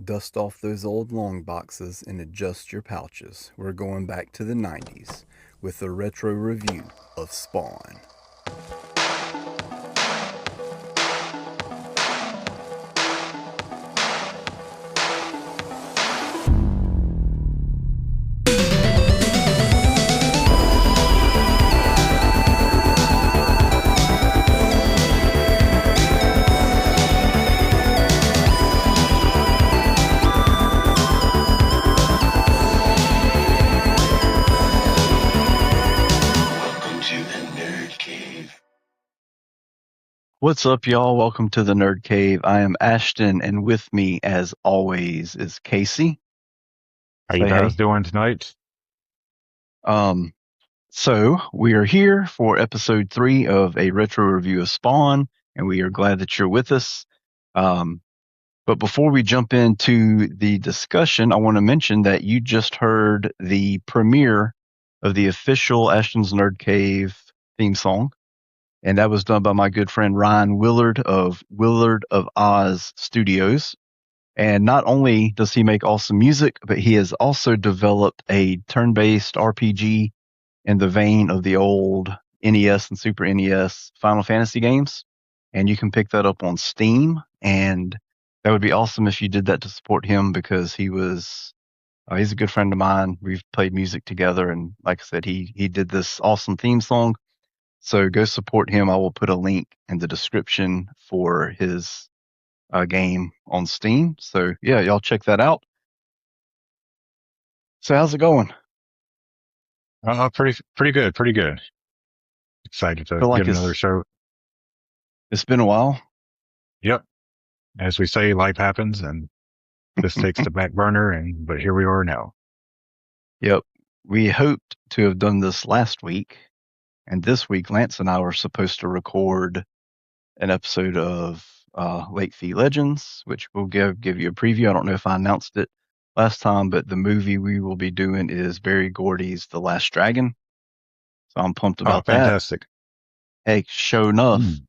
Dust off those old long boxes and adjust your pouches. We're going back to the 90s with a retro review of Spawn. What's up, y'all? Welcome to the Nerd Cave. I am Ashton, and with me, as always, is Casey. How you Say guys hey. doing tonight? Um, so we are here for episode 3 of a retro review of Spawn, and we are glad that you're with us. Um, but before we jump into the discussion, I want to mention that you just heard the premiere of the official Ashton's Nerd Cave theme song. And that was done by my good friend Ryan Willard of Willard of Oz Studios. And not only does he make awesome music, but he has also developed a turn-based RPG in the vein of the old NES and Super NES Final Fantasy games. And you can pick that up on Steam. And that would be awesome if you did that to support him because he's a good friend of mine. We've played music together. And like I said, he did this awesome theme song. So go support him. I will put a link in the description for his game on Steam. So yeah, y'all check that out. So how's it going? Pretty good, pretty good. Excited to Feel get like another show. it's been a while. Yep. As we say, life happens and this takes the back burner but here we are now. Yep. We hoped to have done this last week, and this week Lance and I were supposed to record an episode of Lake Fee Legends, which we'll give you a preview. I don't know if I announced it last time, but the movie we will be doing is Barry Gordy's The Last Dragon. So I'm pumped Oh, about that. fantastic. Hey, sure enough. Mm.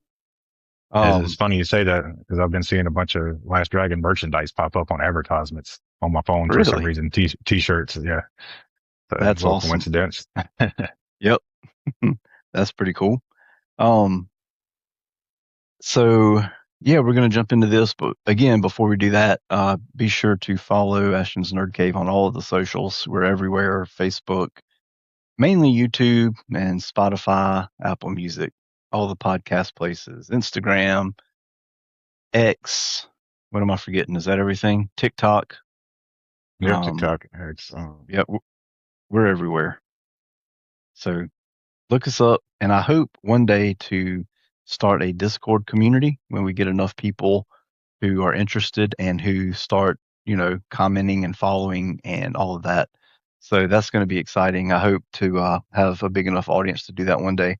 It's Um, funny you say that because I've been seeing a bunch of Last Dragon merchandise pop up on advertisements on my phone for some really, reason. T-shirts. Yeah. So, a that's little awesome. coincidence. Yep. That's pretty cool. Um, so yeah, we're going to jump into this, but again, before we do that, be sure to follow Ashton's Nerd Cave on all of the socials. We're everywhere: Facebook, mainly YouTube, and Spotify, Apple Music, all the podcast places, Instagram, X. What am I forgetting? Is that everything? TikTok. Yep. Um, TikTok. It's, yeah, we're everywhere. So look us up, and I hope one day to start a Discord community when we get enough people who are interested and who start, commenting and following and all of that. So that's going to be exciting. I hope to have a big enough audience to do that one day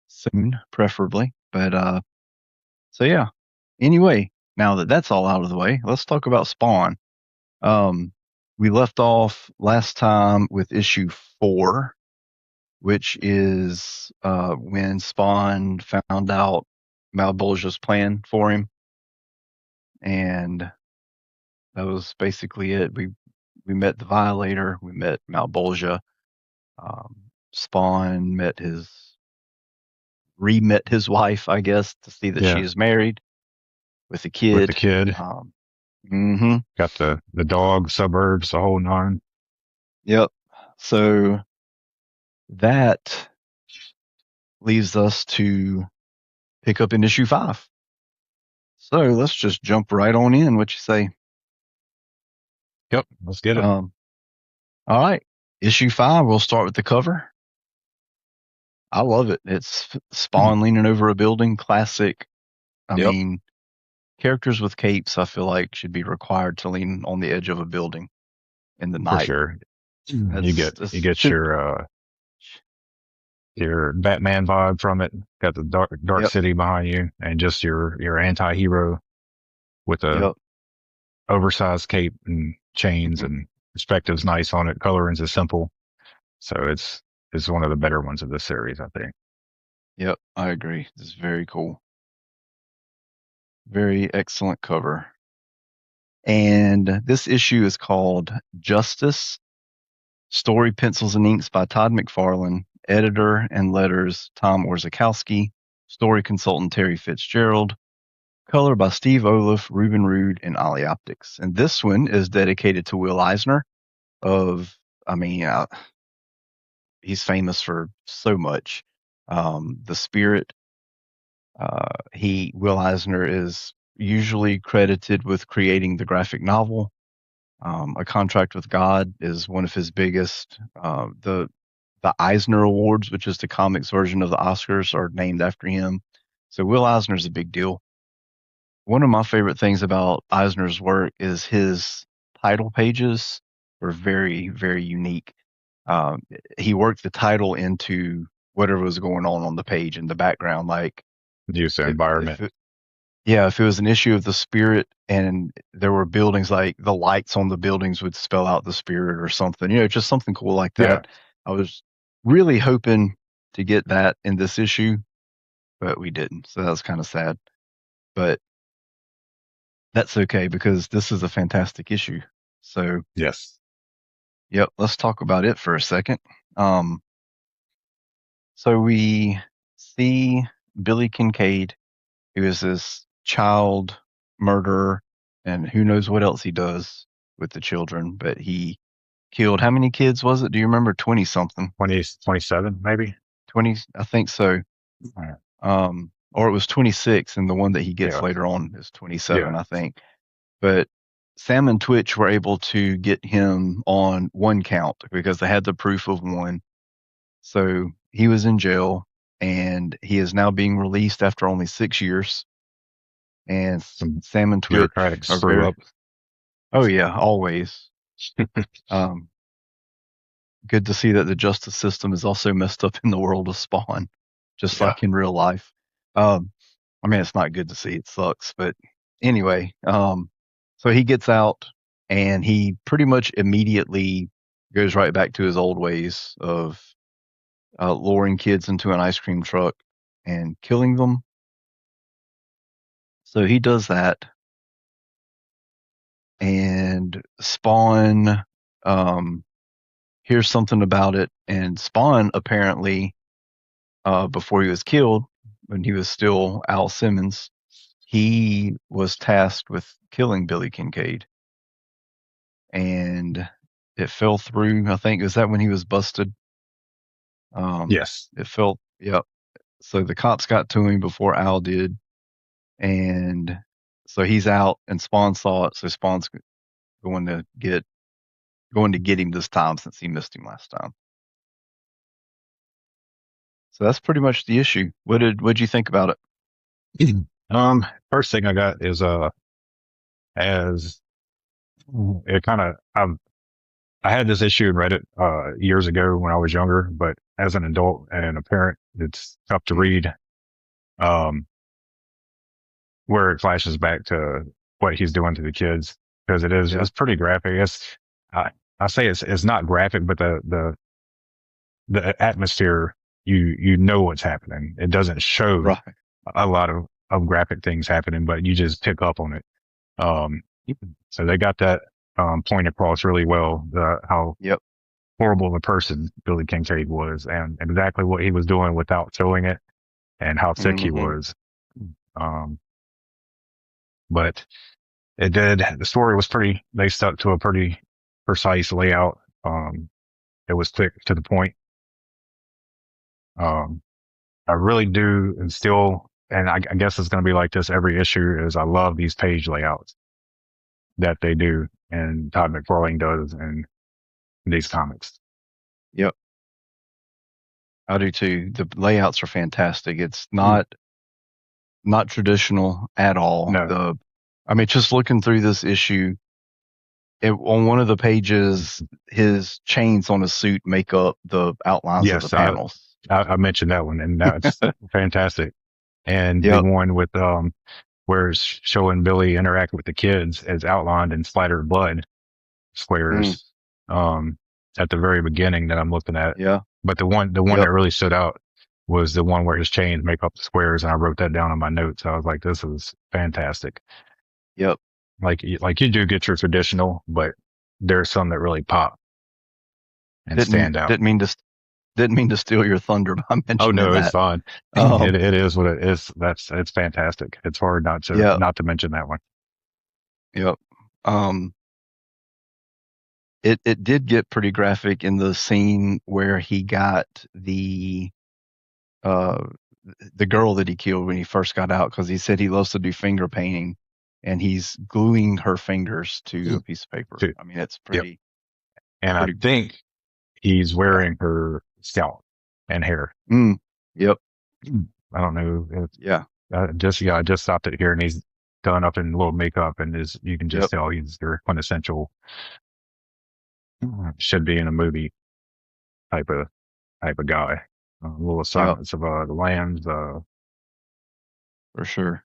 soon, preferably. But so yeah. Anyway, now that that's all out of the way, let's talk about Spawn. Um, we left off last time with issue 4, which is when Spawn found out Malbolgia's plan for him, and that was basically it. We met the Violator, we met Malbolgia. Um, Spawn re-met his wife, I guess, to see that she yeah. is married with a With the kid. kid. Um, hmm Got the dog, suburbs, the whole nine. Yep. So that leaves us to pick up in issue 5. So let's just jump right on in. What you say? Yep, let's get it. Um, all right. Issue 5, we'll start with the cover. I love it. It's Spawn leaning over a building, classic. I Yep, mean, characters with capes, I feel like, should be required to lean on the edge of a building in the for night. sure. You That's get should your Batman vibe from it. Got the dark Yep, city behind you, and just your anti-hero with a yep, oversized cape and chains, mhm, and perspective's nice on it. Coloring's is simple, so it's one of the better ones of this series, I think. yep. I agree. This is very cool. Very excellent cover. And this issue is called Justice, Story Pencils and Inks by Todd McFarlane, editor and letters Tom Orzechowski, story consultant Terry Fitzgerald, color by Steve Olaf, Ruben Rude, and Ollie Optics. And this one is dedicated to Will Eisner of, I mean, he's famous for so much. The Spirit. Will Eisner is usually credited with creating the graphic novel. A Contract with God is one of his biggest. The Eisner Awards, which is the comics version of the Oscars, are named after him. So Will Eisner's a big deal. One of my favorite things about Eisner's work is his title pages were very, very unique. Um, he worked the title into whatever was going on the page in the background. Like Use the if environment. it, yeah, if it was an issue of the Spirit and there were buildings, like the lights on the buildings would spell out the Spirit or something, just something cool like Yeah. that. I was really hoping to get that in this issue, but we didn't. So that was kind of sad. But that's okay because this is a fantastic issue. So, Yes. yep, let's talk about it for a second. Um, so we see Billy Kincaid, who is this child murderer, and who knows what else he does with the children, but he killed, how many kids was it? Do you remember? 20 something. 27, maybe. 20, I think so. Right. Or it was 26, and the one that he gets Yeah. later on is 27, Yeah. I think. But Sam and Twitch were able to get him on one count because they had the proof of one. So he was in jail, and he is now being released after only 6 years. And Some Sam and Twitch bureaucratic are screw very, up. oh yeah, always. Um, Good to see that the justice system is also messed up in the world of Spawn, just Yeah. like in real life. I mean, it's not good to see. It sucks, but anyway, so he gets out and he pretty much immediately goes right back to his old ways of luring kids into an ice cream truck and killing them. So he does that, and Spawn hears something about it, and Spawn apparently, before he was killed, when he was still Al Simmons, he was tasked with killing Billy Kincaid, and it fell through. I think, is that when he was busted? Yes. It fell. Yep. So the cops got to him before Al did, and so he's out. And Spawn saw it, so Spawn's going to get going to get him this time since he missed him last time. So that's pretty much the issue. What'd you think about it? First thing I got is as it kind of I had this issue and read it years ago when I was younger, but as an adult and a parent, it's tough to read. Um, where it flashes back to what he's doing to the kids because Yeah. it's pretty graphic. I, I say it's not graphic, but the atmosphere you know what's happening. It doesn't show Right. a lot of graphic things happening, but you just pick up on it. Um, so they got that point across really well. How Yep. horrible of a person Billy Kincaid was, and exactly what he was doing without showing it, and how sick he Hmm. was. Um, but it did. The story was they stuck to a pretty precise layout. It was quick to the point. Um, I really do, and still, and I guess it's going to be like this every issue. Is I love these page layouts that they do, and Todd McFarlane does in these comics. Yep. I do too. The layouts are fantastic. It's Mm. not traditional at all. No, I mean, just looking through this issue, on one of the pages, his chains on his suit make up the outlines of the yes, panels. I mentioned that one, and that's fantastic. And the Yep. one with where it's showing Billy interact with the kids as outlined in splattered blood Mm, squares at the very beginning that I'm looking at. yeah. But the one Yep. that really stood out was the one where his chains make up the squares, and I wrote that down in my notes. I was like, this is fantastic. Yep. like you do get your traditional, but there's some that really pop and Didn't stand out. didn't mean to didn't mean to steal your thunder by Oh mentioning no, it's that. fine. Um, It is what it is. It's fantastic. It's hard yeah, not to mention that one. yep. Um, it did get pretty graphic in the scene where he got uh the girl that he killed when he first got out because he said he loves to do finger painting, and he's gluing her fingers to a Mm. piece of paper. Too. I mean, it's Yep. And I pretty, think he's yeah. wearing her scalp and hair. Mm, yep, I don't know. yeah, I just stopped it here, and he's done up in a little makeup, and is you can just yep, tell he's your quintessential should be in a movie type of guy. Little yep, Silence of the Lambs. for sure.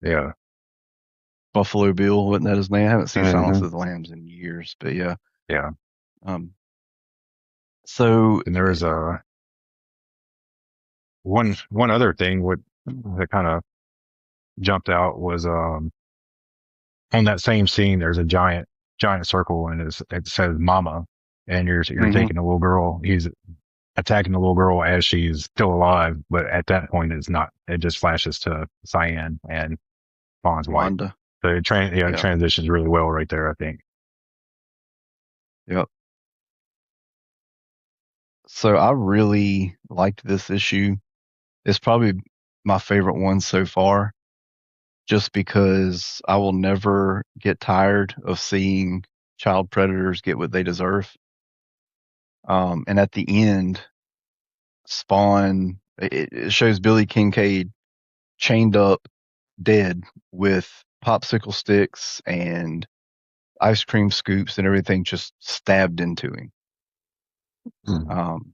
Yeah. Buffalo Bill, wasn't that his name? I haven't seen Silence Hmm. of the Lambs in years, but yeah. Yeah. Um, so And there was one other thing that kind of jumped out was on that same scene. There's a giant circle, and it says "Mama," and you're mhm, taking a little girl. He's attacking the little girl as she's still alive, but at that point it's not. It just flashes to Cyan and Fawn's wife. Wanda, So it yeah, transitions really well right there, I think. yep. So I really liked this issue. It's probably my favorite one so far, just because I will never get tired of seeing child predators get what they deserve. And at the end, Spawn, it shows Billy Kincaid chained up, dead, with popsicle sticks and ice cream scoops and everything just stabbed into him. Mm. Um,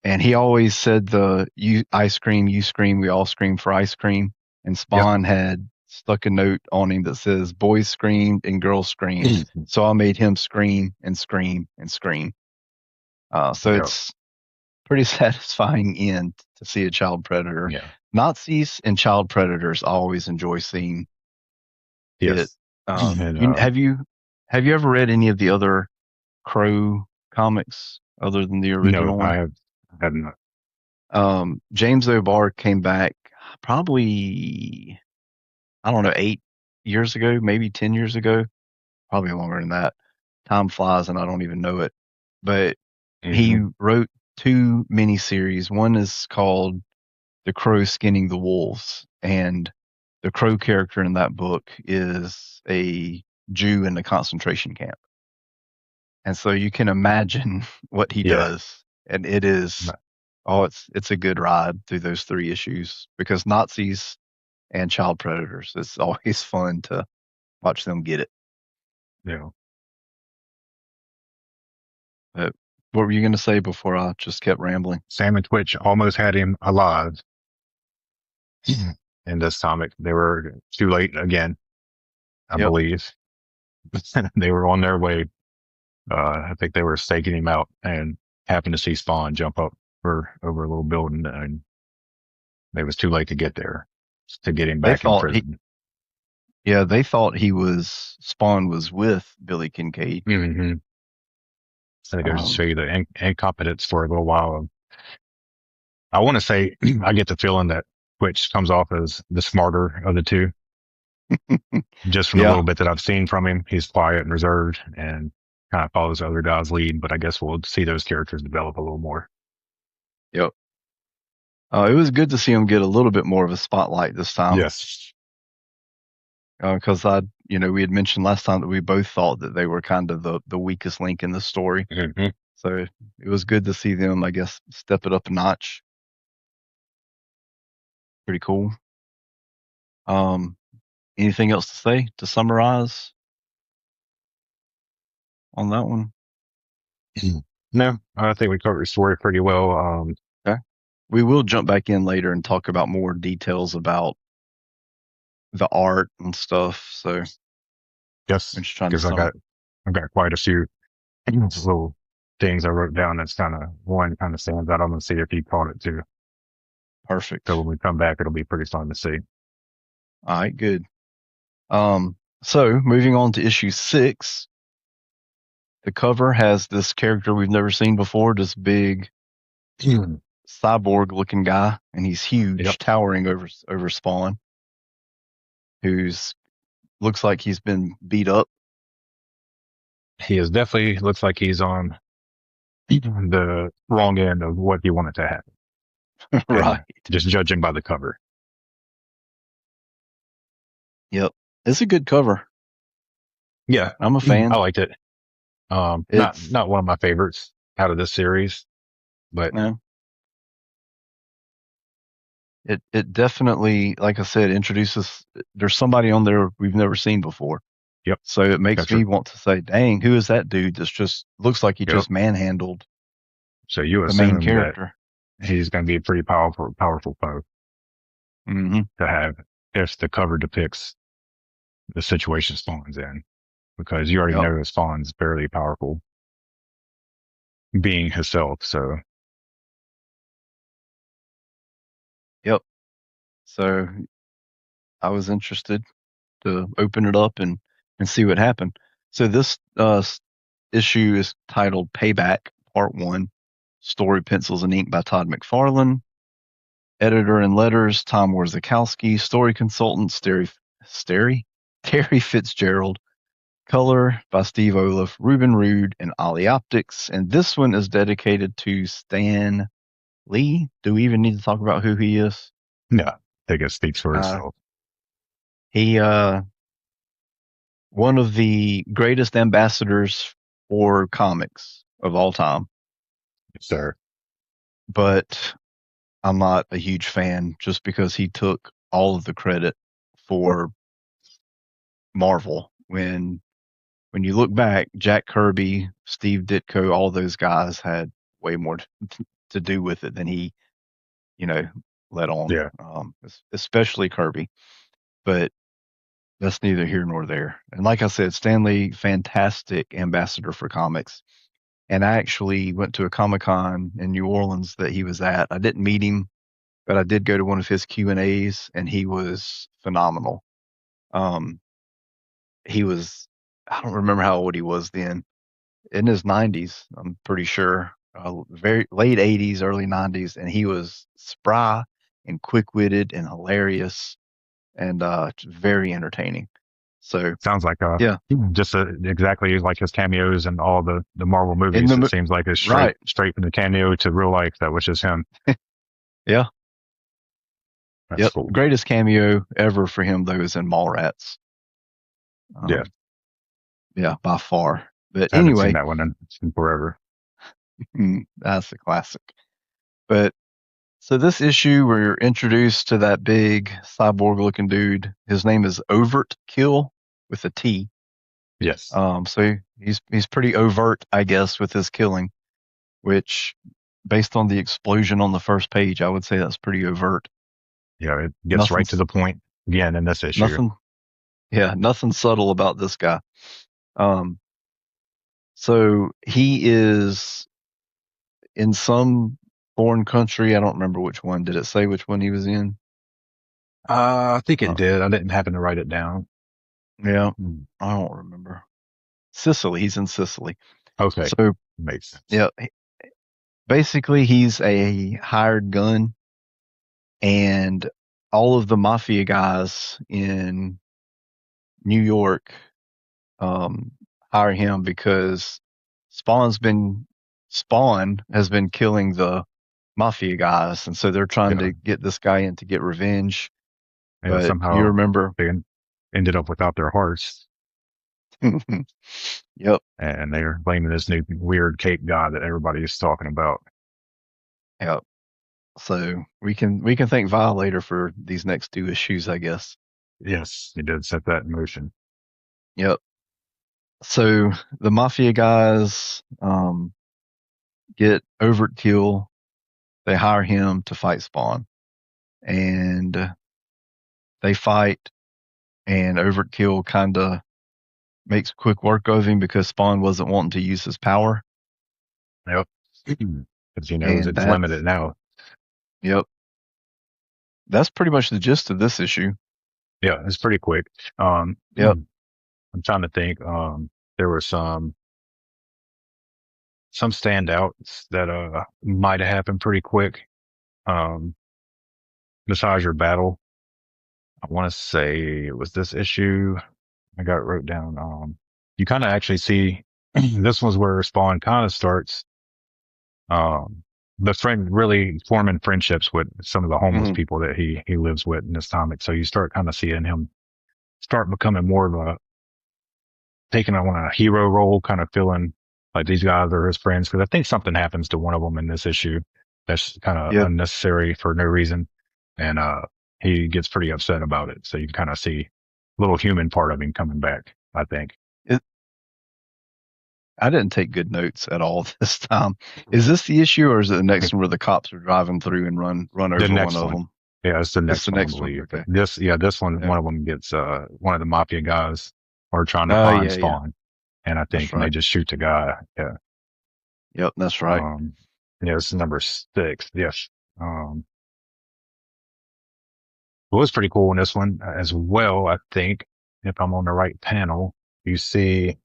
and he always said "you ice cream, you scream, we all scream for ice cream." And Yep. Spawn had stuck a note on him that says "boys screamed and girls screamed," so I made him scream and scream and scream. So Yep. it's pretty satisfying end to see a child predator. Yeah. Nazis and child predators, I always enjoy seeing it. Yes. And Have you ever read any of the other Crow comics other than the no, original one? I have not. James O'Barr came back probably, I don't know, 8 years ago, maybe 10 years ago, probably longer than that. Time flies and I don't even know it. But he Hmm. wrote two miniseries. One is called The Crow Skinning the Wolves, and the Crow character in that book is a Jew in a concentration camp. And so you can imagine what he Yeah. does. And it is, oh, it's a good ride through those three issues because Nazis and child predators, it's always fun to watch them get it. Yeah. But what were you going to say before I just kept rambling? Sam and Twitch almost had him alive in this comic. They were too late again, I Yep. believe. They were on their way. I think they were staking him out and happened to see Spawn jump up for over a little building, and it was too late to get there to get him They back in thought he, prison. yeah, they thought he was, Spawn was with Billy Kincaid. Hmm. So it goes to show Um, you the incompetence for a little while. I want to say I get the feeling that Twitch comes off as the smarter of the two. Just from the yeah. little bit that I've seen from him, he's quiet and reserved and kind of follows the other guy's lead. But I guess we'll see those characters develop a little more. Yep. It was good to see him get a little bit more of a spotlight this time. Yes. Because we had mentioned last time that we both thought that they were kind of the weakest link in the story. Hmm. So it was good to see them, I guess, step it up a notch. Pretty cool. Um, Anything else to say to summarize on that one? No, I think we covered the story pretty well. Okay. We will jump back in later and talk about more details about the art and stuff. So I'm Yes, just trying to because sum. I've got quite a few little things I wrote down that's kind of one kind of stands out. I'm gonna see if you caught it too. So Perfect. when we come back, it'll be pretty fun to see. All right, good. Um, So moving on to issue 6, the cover has this character we've never seen before, this big cyborg looking guy, and he's huge, Yep. towering over Spawn, who's looks like he's been beat up. He is definitely looks like he's on the wrong end of what you wanted to happen. Right. And just judging by the cover. Yep. It's a good cover. Yeah. I'm a fan. I liked it. It's Not one of my favorites out of this series, but no. It definitely, like I said, introduces. There's somebody on there we've never seen before. yep. So it makes Gotcha. me want to say, "Dang, who is that dude? That's just looks like he Yep. just manhandled So you the main assume that character." he's going to be a pretty powerful foe Mm-hmm. to have if the cover depicts the situation Spawn's in, because you already Yep. know Spawn's fairly powerful being himself. So Yep. So I was interested to open it up and see what happened. So this issue is titled "Payback Part 1." Story, pencils, and ink by Todd McFarlane. Editor and letters, Tom Warzakowski. Story consultant, Terry Fitzgerald. Color by Steve Olaf, Ruben Rude, and Ollie Optics. And this one is dedicated to Stan Lee. Do we even need to talk about who he is? yeah, I think it speaks for Uh, itself. he one of the greatest ambassadors for comics of all time. Yes, sir. But I'm not a huge fan just because he took all of the credit for Marvel. When you look back, Jack Kirby, Steve Ditko, all those guys had way more to do with it than he, you know, let on. Yeah. Especially Kirby. But that's neither here nor there. And like I said, Stanley, fantastic ambassador for comics. And I actually went to a Comic-Con in New Orleans that he was at. I didn't meet him, but I did go to one of his Q&As, and he was phenomenal. Um, he was, I don't remember how old he was then, in his 90s, I'm pretty sure, very late 80s, early 90s, and he was spry and quick-witted and hilarious and very entertaining. So Sounds like yeah, just exactly like his cameos in all the Marvel in movies. the It seems like it's right, straight from the cameo to real life. That was just him. yeah, That's yep, cool. greatest cameo ever for him though is in Mallrats. Yeah, Yeah, by far. But I haven't seen anyway, that one in forever. that's a classic. But so this issue, we're introduced to that big cyborg-looking dude. His name is Overkill with a T. Yes. So he's pretty overt, I guess, with his killing, which, based on the explosion on the first page, I would say that's pretty overt. Yeah, it gets right to Nothing's the point again in this issue. nothing, yeah, nothing subtle about this guy. Um, so he is in some foreign country. I don't remember which one. Did it say which one he was in? I think it Uh, did. I didn't happen to write it down. yeah, Hmm. I don't remember. Sicily. He's in Sicily. Okay, So makes sense. yeah, basically he's a hired gun, and all of the mafia guys in New York um, hire him because Spawn has been killing the mafia guys, and so they're trying Yeah, to get this guy in to get revenge. and But you somehow remember, they ended up without their hearts, yep, and they're blaming this new weird cape guy that everybody is talking about. yep. So we can thank Violator for these next 2 issues, I guess. Yes, he did set that in motion. Yep. So the mafia guys get Overkill. They hire him to fight Spawn, and they fight. And Overkill kind of makes quick work of him because Spawn wasn't wanting to use his power, Yep, because he knows and it's limited now. yep, that's pretty much the gist of this issue. Yeah, it's pretty quick. Yep. I'm trying to think. There were some standouts that might have happened pretty quick. Um, besides your battle, I want to say it was this issue. I got it wrote down. You kind of actually see this was where Spawn kind of starts. The friend really forming friendships with some of the homeless Hmm. people that he lives with in this comic. So you start kind of seeing him start becoming more of a taking on a hero role, kind of feeling like these guys are his friends. Because I think something happens to one of them in this issue that's kind of Yep. unnecessary for no reason, and he gets pretty upset about it. So you can kind of see a little human part of him coming back. I think It, I didn't take good notes at all this time. Is this the issue, or is it the next one where the cops are driving through and run the over one next of one. them? Yeah, it's the It's next the one, I next one. believe. Okay. This one, Yeah. one of them gets one of the mafia guys are trying to Oh find yeah, yeah. Spawn, and I That's think and they right. just shoot the guy. Yeah. Yep, that's right. Um, yeah, this is number 6. Yes. Um, it was pretty cool in this one as well. I think if I'm on the right panel, you see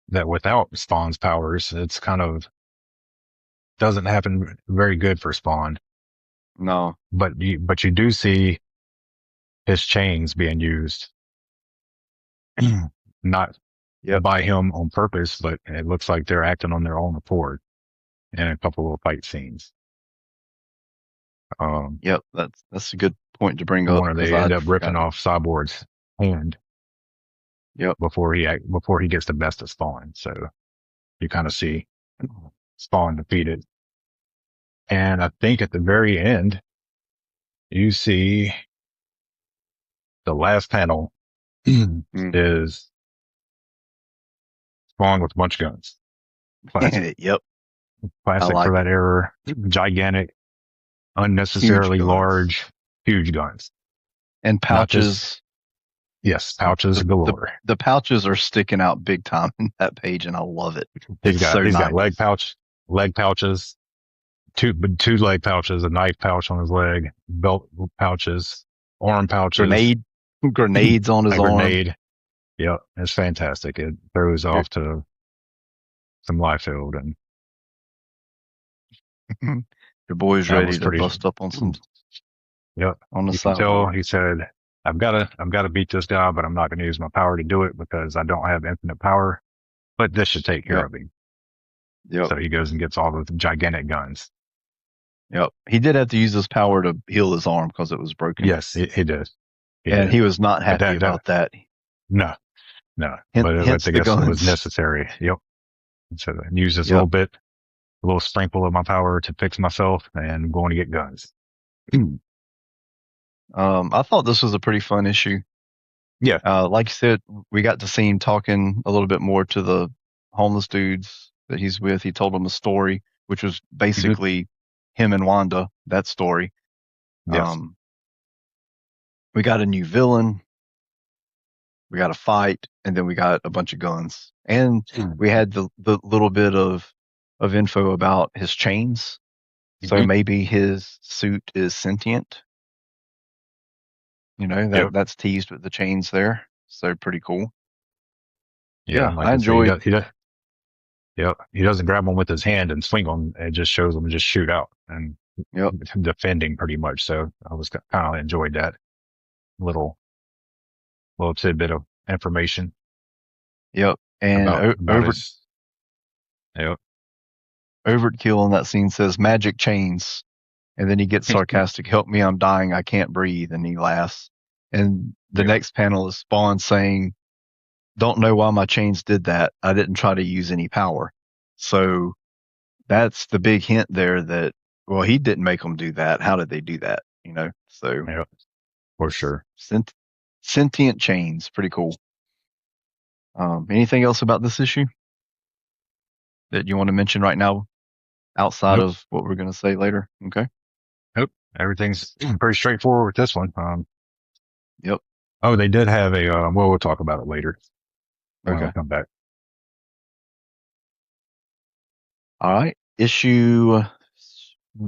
that without Spawn's powers, it's kind of doesn't happen very good for Spawn. No. But you do see his chains being used, not Yep. by him on purpose, but it looks like they're acting on their own accord in a couple of fight scenes. Um, Yep. That's a good point to bring up one of because they end I'd up ripping forgotten. off Cyborg's hand Yep. before he gets the best of Spawn. So you kind of see Spawn defeated. And I think at the very end, you see the last panel Mm. is Spawn with a bunch of guns. Classic. Yep. I Classic for like that it. era. Gigantic, Huge unnecessarily guns large, huge guns. and Not just, pouches. yes, pouches The the galore. the pouches are sticking out big time in that page, and I love it. He's It's got, so he's got leg 90s. pouch, leg pouches, two leg pouches, a knife pouch on his leg, belt pouches, arm pouches, Grenade, grenades on his a arm. grenade. Yep. It's fantastic. It throws Your, off to some life field, and your boy's that was ready to pretty, bust up on some yep. on the You can tell cyborg. he said, I've got to beat this guy, but I'm not going to use my power to do it because I don't have infinite power, but this should take care Yep. of him. Yep. So he goes and gets all the gigantic guns. Yep. He did have to use his power to heal his arm because it was broken, Yes, he did. He and did. he was not But happy about that. no, no, but Hence I the guess it was guns. necessary. Yep. So I use this Yep. little bit, a little sprinkle of my power to fix myself, and I'm going to get guns. I thought this was a pretty fun issue. Yeah. Like you said, we got to see him talking a little bit more to the homeless dudes that he's with. He told them a story, which was Hmm. basically him and Wanda, that story. Yes. Um, we got a new villain, we got a fight, and then we got a bunch of guns. And we had the little bit of info about his chains. So Hmm. maybe his suit is sentient. You know, Yep. that's teased with the chains there. So pretty cool. Yeah. Yeah, And like I I say, enjoyed. he does. Yep. He doesn't grab them with his hand and swing them. It just shows them just shoot out and Yep. defending pretty much. So I was kind of enjoyed that little tidbit of information Yep. And about his. Yep. Overkill in that scene says magic chains. And then he gets sarcastic, help me, I'm dying, I can't breathe. And he laughs. And the Yep. next panel is Spawn saying, don't know why my chains did that. I didn't try to use any power. So that's the big hint there that, well, he didn't make them do that. How did they do that? You know, so Yep. For sure. sent- sentient chains, pretty cool. Anything else about this issue that you want to mention right now outside Nope. of what we're going to say later? Okay. Nope. Everything's pretty straightforward with this one. Yep. Oh, they did have a, well, we'll talk about it later when I Okay. come back. All right. Issue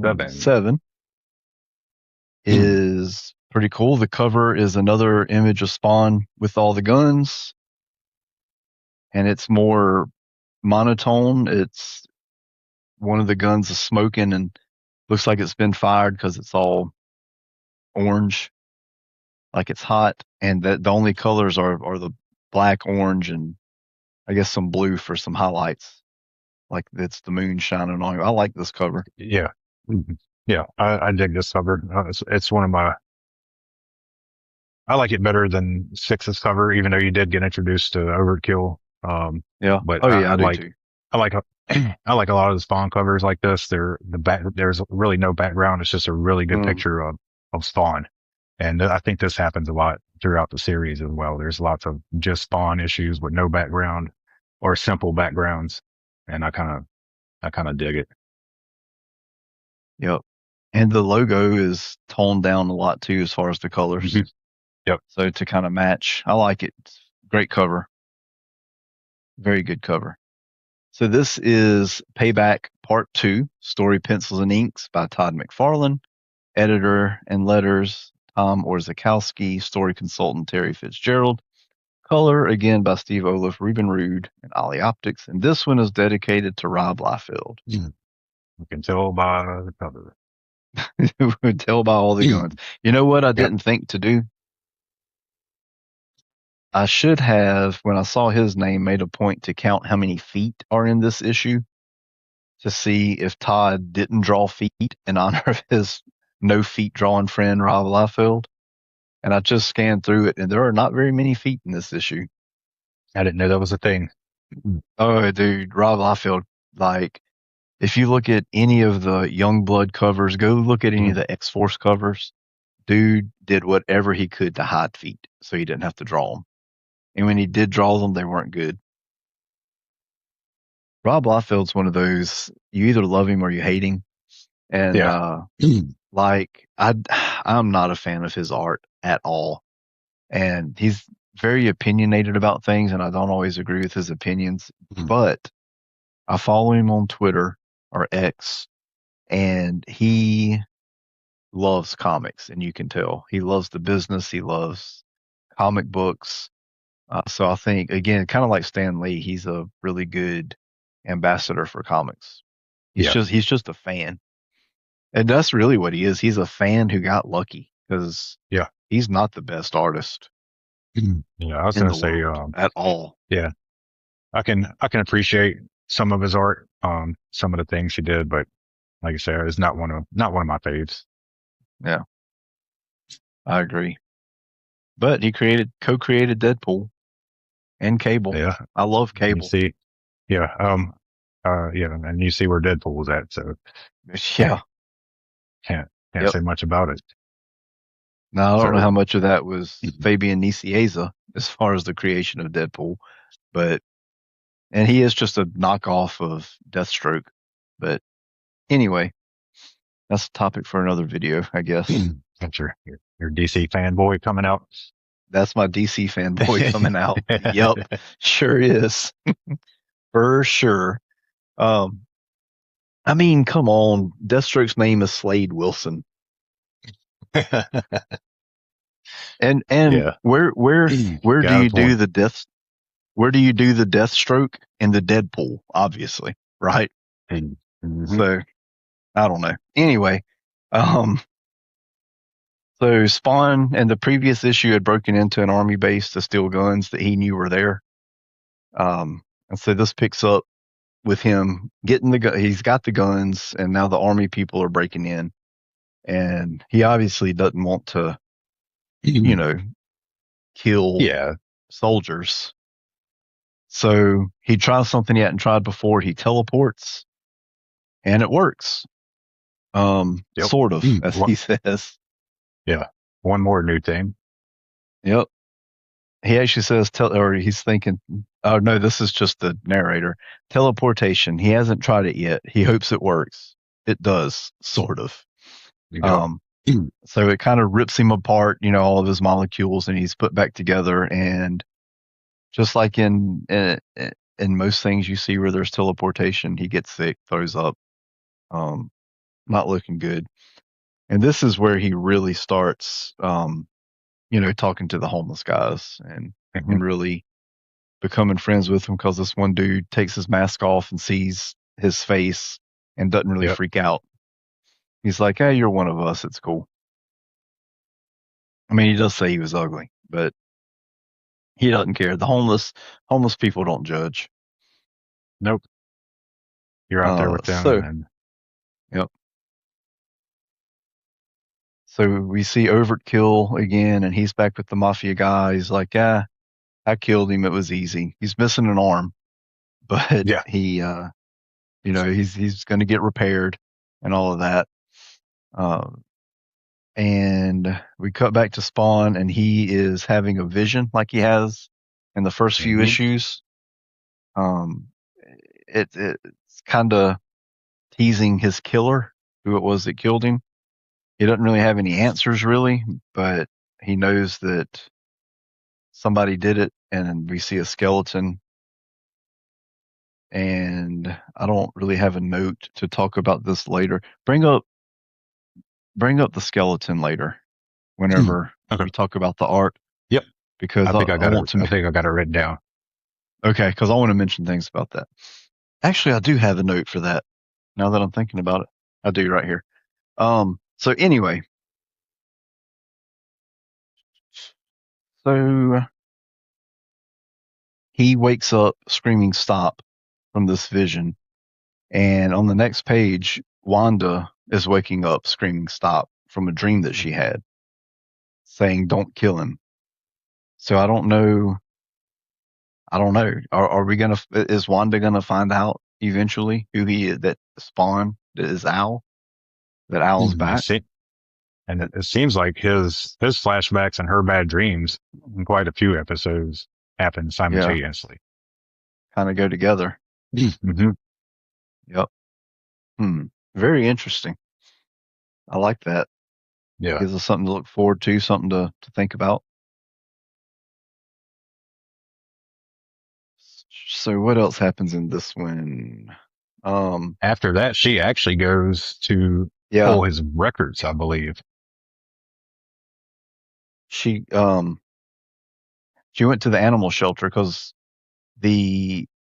7. 7 is pretty cool. The cover is another image of Spawn with all the guns. and it's more monotone. It's one of the guns is smoking and looks like it's been fired because it's all orange, like it's hot, and that the only colors are the black, orange, and I guess some blue for some highlights. Like it's the moon shining on you. I like this cover. Yeah. Mhm. Yeah. I dig this cover. It's one of my, I like it better than Six's cover, even though you did get introduced to Overkill. Yeah. But Oh yeah, I do too. I like, I like a lot of the Spawn covers like this. There's really no background. It's just a really good Mm, picture of Spawn. And I think this happens a lot throughout the series as well. There's lots of just Spawn issues with no background or simple backgrounds. And I kind of dig it. yep. And the logo is toned down a lot too, as far as the colors. Mhm. Yep. So to kind of match, I like it. Great cover. Very good cover. So this is Payback Part 2, Story Pencils and Inks by Todd McFarlane, editor and letters Tom Orzechowski, story consultant Terry Fitzgerald, color again by Steve Olaf, Ruben Rude, and Ollie Optics. And this one is dedicated to Rob Liefeld. You can tell by the cover. Who would tell by all the guns. You know what I Yep. didn't think to do? I should have, when I saw his name, made a point to count how many feet are in this issue to see if Todd didn't draw feet in honor of his no feet drawing friend, Rob Liefeld. And I just scanned through it, and there are not very many feet in this issue. I didn't know that was a thing. Oh, dude, Rob Liefeld, like, if you look at any of the Youngblood covers, go look at any of Mhm. the X-Force covers. Dude did whatever he could to hide feet so he didn't have to draw them. And when he did draw them, they weren't good. Rob Liefeld's one of those, you either love him or you hate him. And Yeah. like I'm not a fan of his art at all. And he's very opinionated about things, and I don't always agree with his opinions, but I follow him on Twitter or X, and he loves comics, and you can tell. He loves the business, he loves comic books. So I think, again, kind of like Stan Lee, he's a really good ambassador for comics. Yeah. He's just a fan. And that's really what he is. He's a fan who got lucky because Yeah. he's not the best artist Yeah. I was in going to the say, world at all. yeah, I can appreciate some of his art, some of the things he did, but like I said, it's not one of my faves. Yeah, I agree. But he co-created Deadpool and Cable. Yeah. I love You Cable. see, yeah. Yeah. And you see where Deadpool was at. So Yeah. can't Yep. say much about it. Now I don't know So how much of that was Fabian Nicieza as far as the creation of Deadpool, but and he is just a knockoff of Deathstroke. But anyway, that's a topic for another video, I guess. that's your DC fanboy coming out. That's my DC fanboy coming out. Yep, sure is. For sure. Um, I mean, come on. Deathstroke's name is Slade Wilson. And Yeah. where do you do the death? Where do you do the Deathstroke? In the Deadpool, obviously, right? Mm-hmm. So I don't know. Anyway, um, so Spawn and the previous issue had broken into an army base to steal guns that he knew were there. And so this picks up with him getting the gun. He's got the guns, and now the army people are breaking in, and he obviously doesn't want to, you know, kill Yeah. soldiers. So he tries something he hadn't tried before. He teleports, and it works. Yep. Sort of, as he says. Yeah. One more new thing. Yep. He actually says, or he's thinking, oh no, this is just the narrator. Teleportation. He hasn't tried it yet. He hopes it works. It does, sort of. Yep. So it kind of rips him apart, all of his molecules, and he's put back together. And just like in most things you see where there's teleportation, he gets sick, throws up, not looking good. And this is where he really starts, talking to the homeless guys and really becoming friends with him because this one dude takes his mask off and sees his face and doesn't really Yep. freak out. He's like, "Hey, you're one of us. It's cool." I mean, he does say he was ugly, but he doesn't care. The homeless people don't judge. Nope. You're out there with them, So and yep. So we see Overkill again, and he's back with the mafia guy. He's like, "Yeah, I killed him. It was easy. He's missing an arm, but yeah. he's going to get repaired and all of that." Uh, and we cut back to Spawn, and he is having a vision like he has in the first few hmm issues. Um, it's kind of teasing his killer, who it was that killed him. He doesn't really have any answers, really, but he knows that somebody did it, and we see a skeleton. And I don't really have a note to talk about this later. Bring up the skeleton later, whenever Okay. we talk about the art, Yep. because I think I I got it. want to. I think I got it written down. Okay, because I want to mention things about that. Actually, I do have a note for that. Now that I'm thinking about it, I do right here. So anyway, so he wakes up screaming "Stop" from this vision, and on the next page, Wanda is waking up screaming "Stop" from a dream that she had, saying "Don't kill him." So I don't know. I don't know. Are we gonna? Is Wanda gonna find out eventually who he is? That Spawn that is Al. That Al's You back. see, and it seems like his flashbacks and her bad dreams in quite a few episodes happen Yeah, simultaneously. kind of go together. hmm Yep. Hmm. Very interesting. I like that. Yeah. Gives us something to look forward to, something to think about. So what else happens in this one? Um, After that, she actually goes to yeah, pull his records, I believe. she um she went to the animal shelter because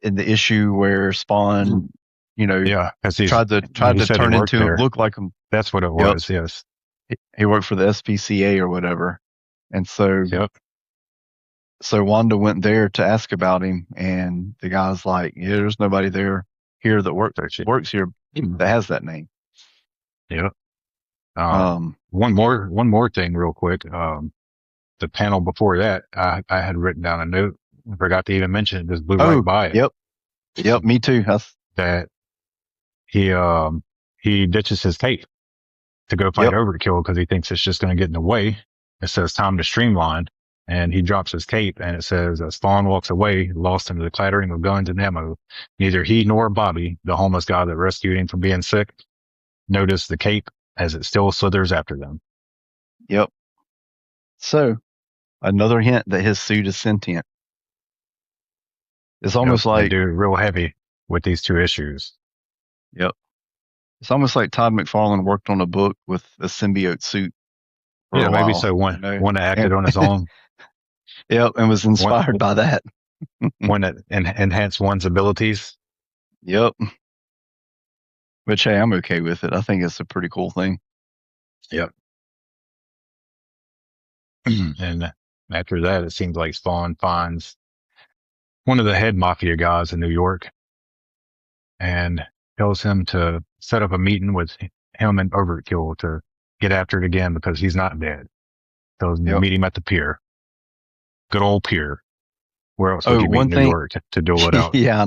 in the issue where Spawn, you know, Yeah, because tried he to said he turn worked into there. look like him. That's what it Yep, was. Yes. he worked for the SPCA or whatever, and Yep. so Wanda went there to ask about him, and the guy's like, "Yeah, there's nobody there here that So she, works here that has that name." yep. Um, Um, one more thing real quick. The panel before that, I had written down a note. I forgot to even mention it. Just blew right oh, by it. yep, yep, me too. That he, he ditches his cape to go fight Yep, Overkill because he thinks it's just going to get in the way. It says time to streamline, and he drops his cape, and it says as Spawn walks away, lost into the clattering of guns and ammo, neither he nor Bobby, the homeless guy that rescued him from being sick, notice the cape as it still slithers after them. yep. So another hint that his suit is sentient. It's Yep, almost they like, do real heavy with these two issues. yep, it's almost like Todd McFarlane worked on a book with a symbiote suit for Yeah, a maybe while, so. you know, One that and acted on his own, yep, and was one inspired by that. one that enhanced one's abilities. Yep. Which, hey, I'm okay with it. I think it's a pretty cool thing. Yep. And after that, it seems like Spawn finds one of the head mafia guys in New York and tells him to set up a meeting with him and Overkill to get after it again because he's not dead. Tells him to Yep. meet him at the pier. Good old pier. Where else would Oh, you meet one in New thing. York to duel it out? Yeah.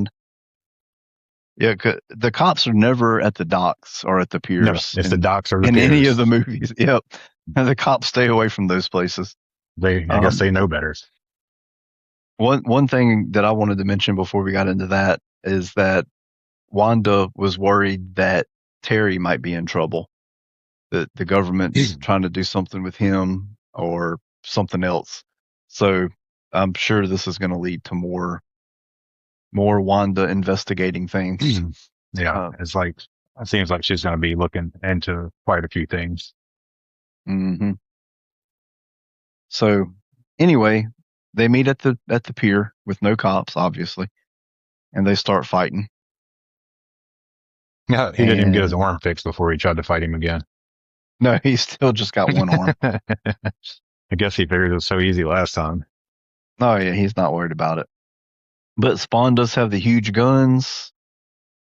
Yeah. The cops are never at the docks or at the No, piers it's the docks or the in any of the piers. movies. Yep. And the cops stay away from those places. I guess Um, they know better. one thing that I wanted to mention before we got into that is that Wanda was worried that Terry might be in trouble, that the government's trying to do something with him or something else. So I'm sure this is going to lead to more Wanda investigating things. Yeah, Uh, it's like it seems like she's going to be looking into quite a few things. hmm So anyway, they meet at the pier with no cops, obviously, and they start fighting. Yeah, he didn't even get his And arm fixed before he tried to fight him again. no, he's still just got one arm. I guess he figured it was so easy last time. Oh yeah, he's not worried about it. But Spawn does have the huge guns,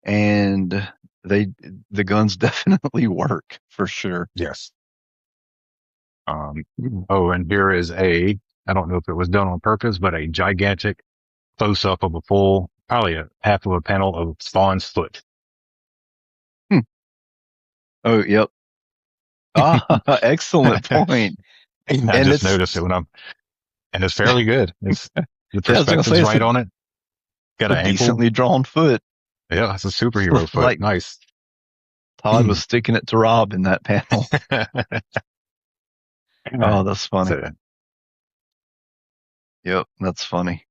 and they the guns definitely work for sure. Yes. Oh, and here is I don't know if it was done on purpose, but a gigantic close up of a full, probably a half of a panel of Spawn's foot. Hmm. Oh, yep. Ah, excellent point. I And just it's noticed it and it's fairly good. It's the yeah, I was gonna say perspective's right on it. Got a an ankle. decently drawn foot. Yeah, it's a superhero foot. Like Nice. Todd was sticking it to Rob in that panel. Oh, that's funny. So, Yep, that's funny.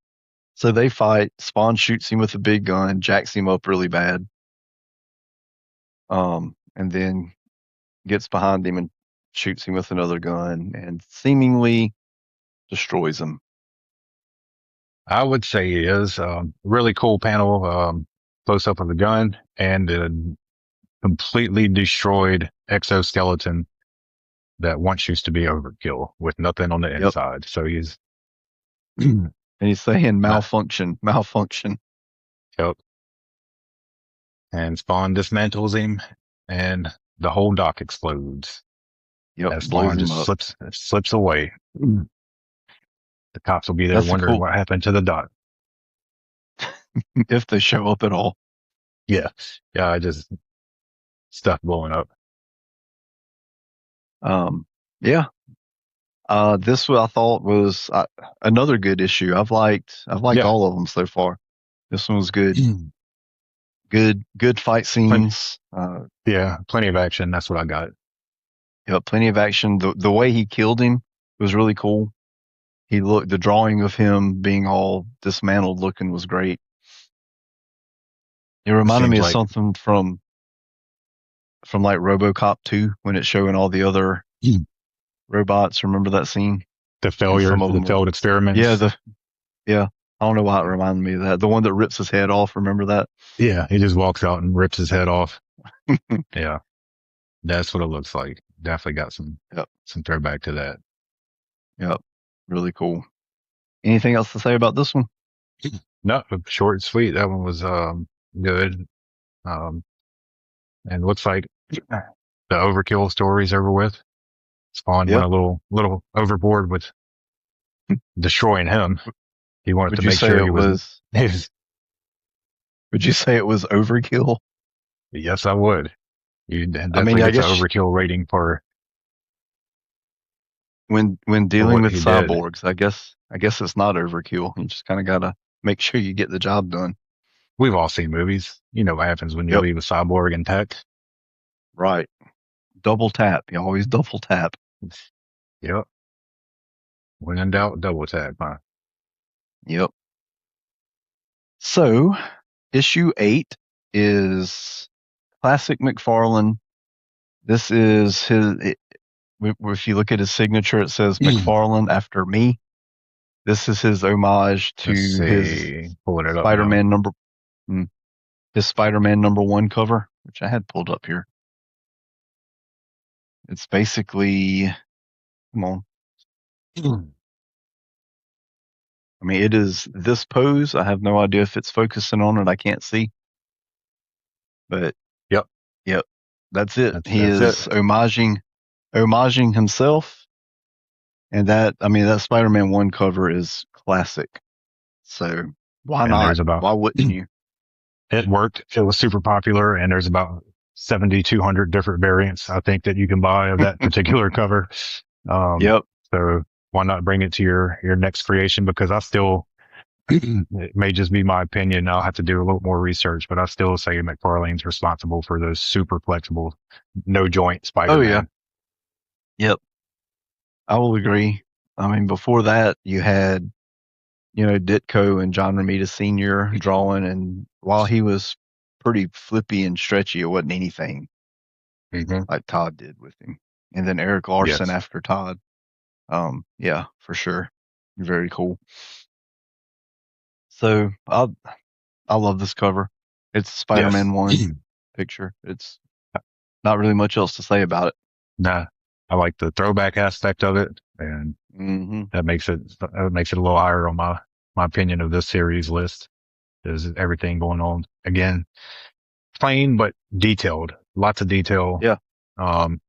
So they fight. Spawn shoots him with a big gun, jacks him up really bad. And then gets behind him and shoots him with another gun and seemingly destroys him. I would say it is really cool panel, close up of the gun and a completely destroyed exoskeleton that once used to be Overkill with nothing on the inside. So he's And he's saying not, malfunction. yep. And Spawn dismantles him and the whole dock explodes. Yep, As blows Spawn him just up. slips away. The cops will be there That's a wondering cool what happened to the dock. if they show up at all. Yeah. Yeah. I just stuff blowing up. Yeah. This I thought was another good issue. I've liked Yeah. all of them so far. This one was good. Good fight Plenty, scenes. yeah. Plenty of action. That's what I got. Plenty of action. The way he killed him was really cool. The drawing of him being all dismantled looking was great. It It reminded me seems of like something from like RoboCop 2 when it's showing all the other robots. Remember that scene? And some of the them were, failed yeah, experiments. yeah. I don't know why it reminded me of that. The one that rips his head off. Remember that? Yeah. He just walks out and rips his head off. Yeah. That's what it looks like. Definitely got Yep. some throwback to that. Yep. Really cool. Anything else to say about this one? No, short and sweet. That one was, good. Um, and looks like the Overkill story's over with. Spawn went Yep. a little overboard with destroying him. He wanted to Would you make say sure it was? he was, Would you say it was overkill? yes, I would. You I mean, definitely I gets an guess overkill rating when for dealing what with he did. cyborgs, I guess it's not overkill. You just kind of gotta make sure you get the job done. We've all seen movies. You know what happens when you Yep. leave a cyborg intact. Right. Double tap. You always double tap. Yep. When in doubt, double tap, huh? Yep. So issue 8 is classic McFarlane. This is if you look at his signature, it says McFarlane after me. This is his homage Let's to see. Pulling it up now. Hmm, his Spider-Man #1 cover, which I had pulled up here. It's basically, come on. I mean, it is this pose. I have no idea if it's focusing on it. I can't see, but Yep. yep, that's it. He That's is it. homaging himself, and that Spider-Man 1 cover is classic. So why And not? there's about, Why wouldn't you? it worked. It was super popular and there's about 7,200 different variants, I think, that you can buy of that particular cover. Yep. So why not bring it to your next creation? Because it may just be my opinion. I'll have to do a little more research, but I still say McFarlane's responsible for those super flexible, no joint Oh Spider-Man. yeah. Yep. I will agree. I mean, before that, you had, Ditko and John Romita Sr. drawing, and while he was pretty flippy and stretchy, it wasn't anything Mm-hmm. like Todd did with him. And then Eric Larson Yes. after Todd. Yeah, for sure. Very cool. So I love this cover. It's Yes. Spider-Man 1 picture. It's not really much else to say about it. Nah, I like the throwback aspect of it, and Hmm. that makes it a little higher on my opinion of this series list. Is everything going on again? Plain but detailed. Lots of detail. Yeah. Um,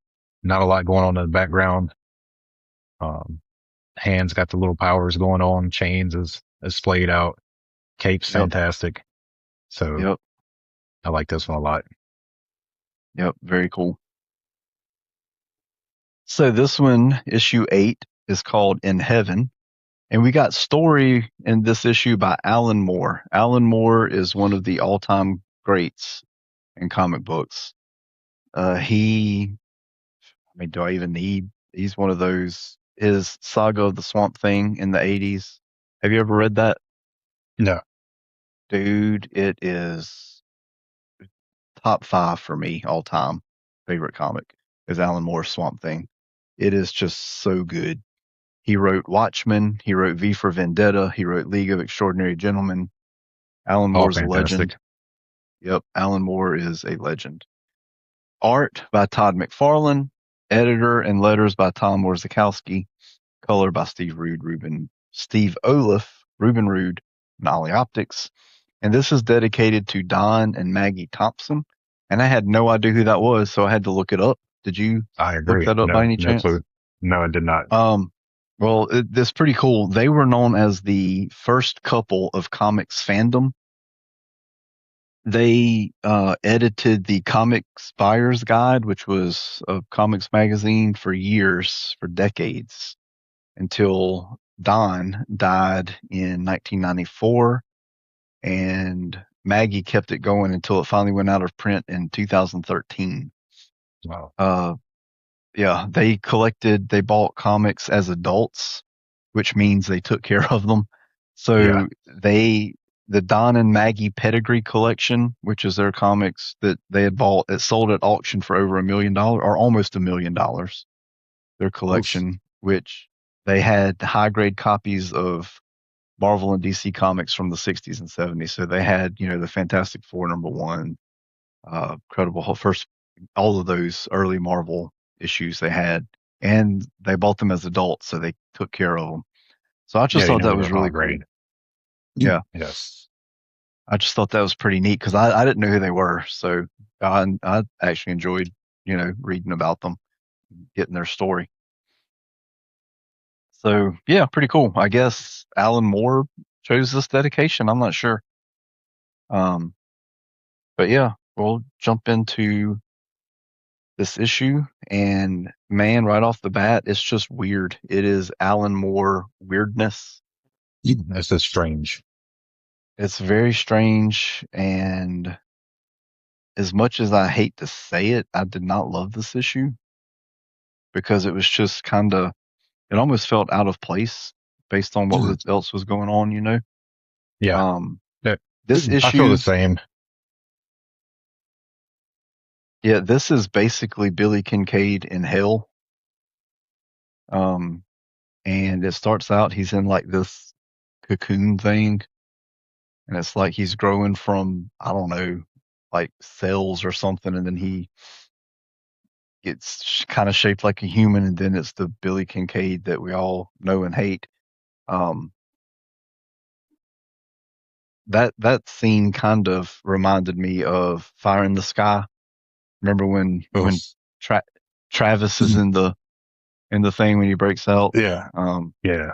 not a lot going on in the background. Um, hands got the little powers going on. Chains is splayed out. Cape's Yep. fantastic. So Yep. I like this one a lot. Yep. Very cool. So this one, issue 8, is called In Heaven. And we got story in this issue by Alan Moore. Alan Moore is one of the all-time greats in comic books. I mean, do I even need? He's one of those. His Saga of the Swamp Thing in the 80s. Have you ever read that? No, Dude, it is top 5 for me all time. Favorite comic is Alan Moore's Swamp Thing. It is just so good. He wrote Watchmen. He wrote V for Vendetta. He wrote League of Extraordinary Gentlemen. Alan all Moore's a legend. fantastic. Yep, Alan Moore is a legend. Art by Todd McFarlane. Editor and letters by Tom Warzakowski. Color by Steve Olaf, Ruben Rude, Nolly Optics. And this is dedicated to Don and Maggie Thompson. And I had no idea who that was, so I had to look it up. Did you I look agree. that up by No, any no chance? clue. No, I did not. Um, well, it's pretty cool. They were known as the first couple of comics fandom. They edited the Comics Buyer's Guide, which was a comics magazine for years, for decades, until Don died in 1994, and Maggie kept it going until it finally went out of print in 2013. Wow. Uh, yeah, they bought comics as adults, which means they took care of them. Yeah. So the Don and Maggie Pedigree collection, which is their comics that they had bought, it sold at auction for over $1 million or almost $1 million. Their Oof. collection, which they had high grade copies of Marvel and DC comics from the 60s and 70s. So they had, the Fantastic Four #1, Incredible Hulk, first, all of those early Marvel issues they had, and they bought them as adults, so they took care of them. So I just Yeah, you thought know that they're was high really cool. grade. Yeah, Yes. I just thought that was pretty neat because I didn't know who they were. So I actually enjoyed, reading about them, getting their story. So yeah, pretty cool. I guess Alan Moore chose this dedication. I'm not sure. Um, but yeah, we'll jump into this issue, and man, right off the bat, it's just weird. It is Alan Moore weirdness. That's just strange. It's very strange, and as much as I hate to say it, I did not love this issue because it was just it almost felt out of place based on else was going on. Yeah. Um, Yeah. this I feel the issue, same. yeah, this is basically Billy Kincaid in hell. Um, and it starts out, he's in like this cocoon thing, and it's like he's growing from, I don't know, like cells or something, and then he gets kind of shaped like a human, and then it's the Billy Kincaid that we all know and hate. Um, that scene kind of reminded me of Fire in the Sky. Remember when Oof. Tra- Travis is in the thing when he breaks out? Yeah. Um, Yeah,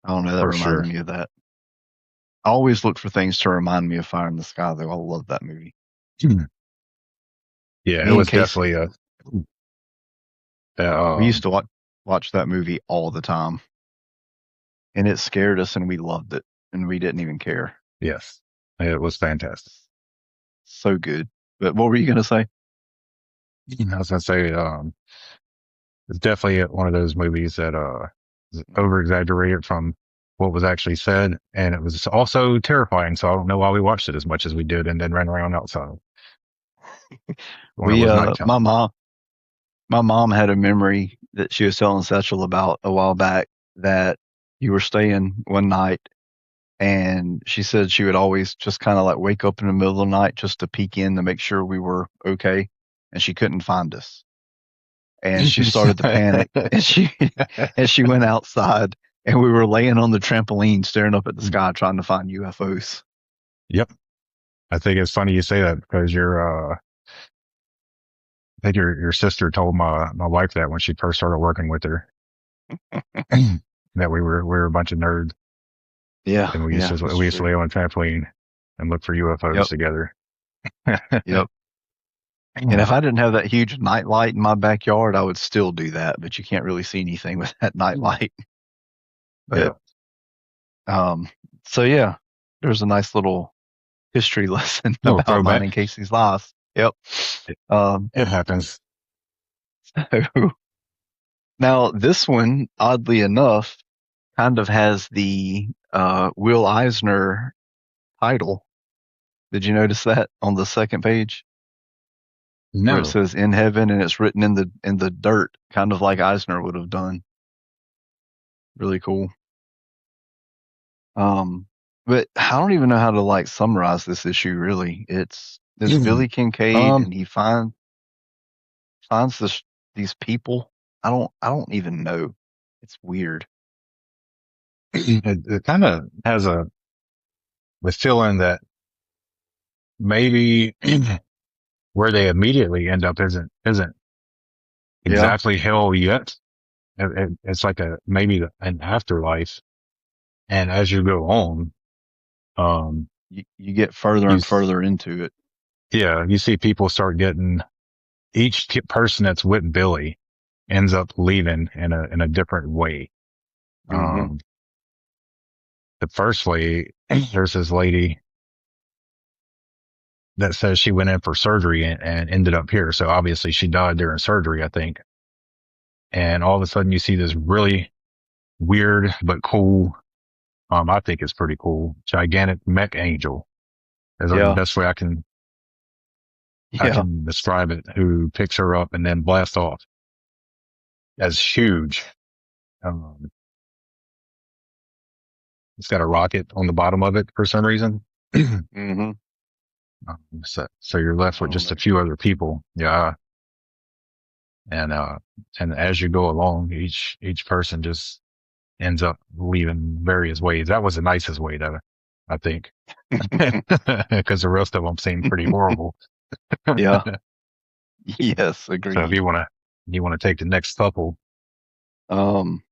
I don't know. That for reminded sure. me of that. I always look for things to remind me of Fire in the Sky, though. I love that movie. Yeah, it Me and was Casey, definitely a we used to watch that movie all the time, and it scared us, and we loved it, and we didn't even care. yes. It was fantastic. So good. But what were you gonna say? I was gonna say, it's definitely one of those movies that is over exaggerated from what was actually said, and it was also terrifying. So I don't know why we watched it as much as we did, and then ran around outside when it We was my nighttime. mom had a memory that she was telling Satchel about a while back that you were staying one night, and she said she would always just kind of like wake up in the middle of the night just to peek in to make sure we were okay, and she couldn't find us. And she started to panic, and she went outside, and we were laying on the trampoline staring up at the sky trying to find UFOs. Yep. I think it's funny you say that because I think your sister told my wife that when she first started working with her, that we were a bunch of nerds Yeah, and yeah, we that's used to true. lay on a trampoline and look for UFOs Yep, together. yep. And if I didn't have that huge night light in my backyard, I would still do that, but you can't really see anything with that night light. Yeah. But um, so yeah, there's a nice little history lesson Little about mine throwback. in Casey's life. Yep. It, Um, it happens. so now this one, oddly enough, kind of has the Will Eisner title. Did you notice that on the second page where it No. says "In Heaven" and it's written in the dirt, kind of like Eisner would have done? Really cool. Um, but I don't even know how to like summarize this issue. Really, it's Billy Kincaid, um, and he finds these people. I don't even know. It's weird. it kind of has the feeling that maybe where they immediately end up isn't Yeah, exactly hell yet. It's like maybe an afterlife. And as you go on, um, you get further you and further into it. yeah, you see people start getting each person that's with Billy ends up leaving in a different way. Hmm. Um, the first way, there's this lady that says she went in for surgery and ended up here. So obviously she died during surgery, I think. And all of a sudden you see this really weird but cool, I think it's pretty cool, gigantic mech angel. Is the Yeah, best way I yeah, can describe it, who picks her up and then blasts off. That's huge. Um, it's got a rocket on the bottom of it for some reason. hmm. So you're left I with don't just know. a few other people. Yeah. And, and as you go along, each person just ends up leaving various ways. That was the nicest way though, I think. Cause the rest of them seem pretty horrible. Yeah, yes, So if agreed. you want to take the next couple Um,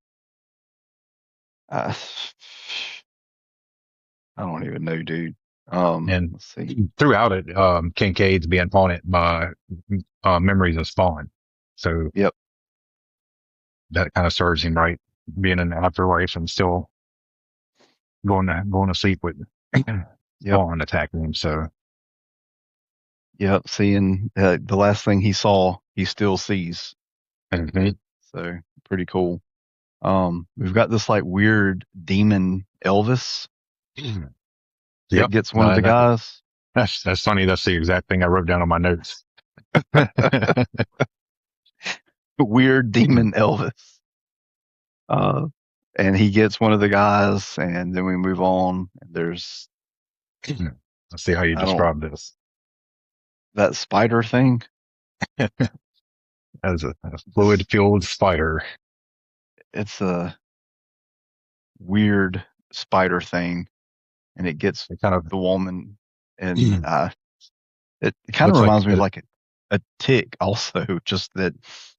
I, I don't even know, dude. and Let's see. throughout it, Kincaid's being haunted by, memories of Spawn. So Yep, that kind of serves him right, being in the afterlife and still going to sleep with yep, Spawn attacking him. So yep. Seeing the last thing he saw, he still sees. mhm. So pretty cool. We've got this like weird demon Elvis that Yep. gets one of the guys. That's funny. That's the exact thing I wrote down on my notes. Weird demon Elvis. Uh, and he gets one of the guys, and then we move on. There's Let's see how you I don't describe this. that spider thing. As a This fluid fueled spider. it's a weird spider thing, and it gets It kind of the woman, and it kind of looks like, reminds me of like a tick, also, just that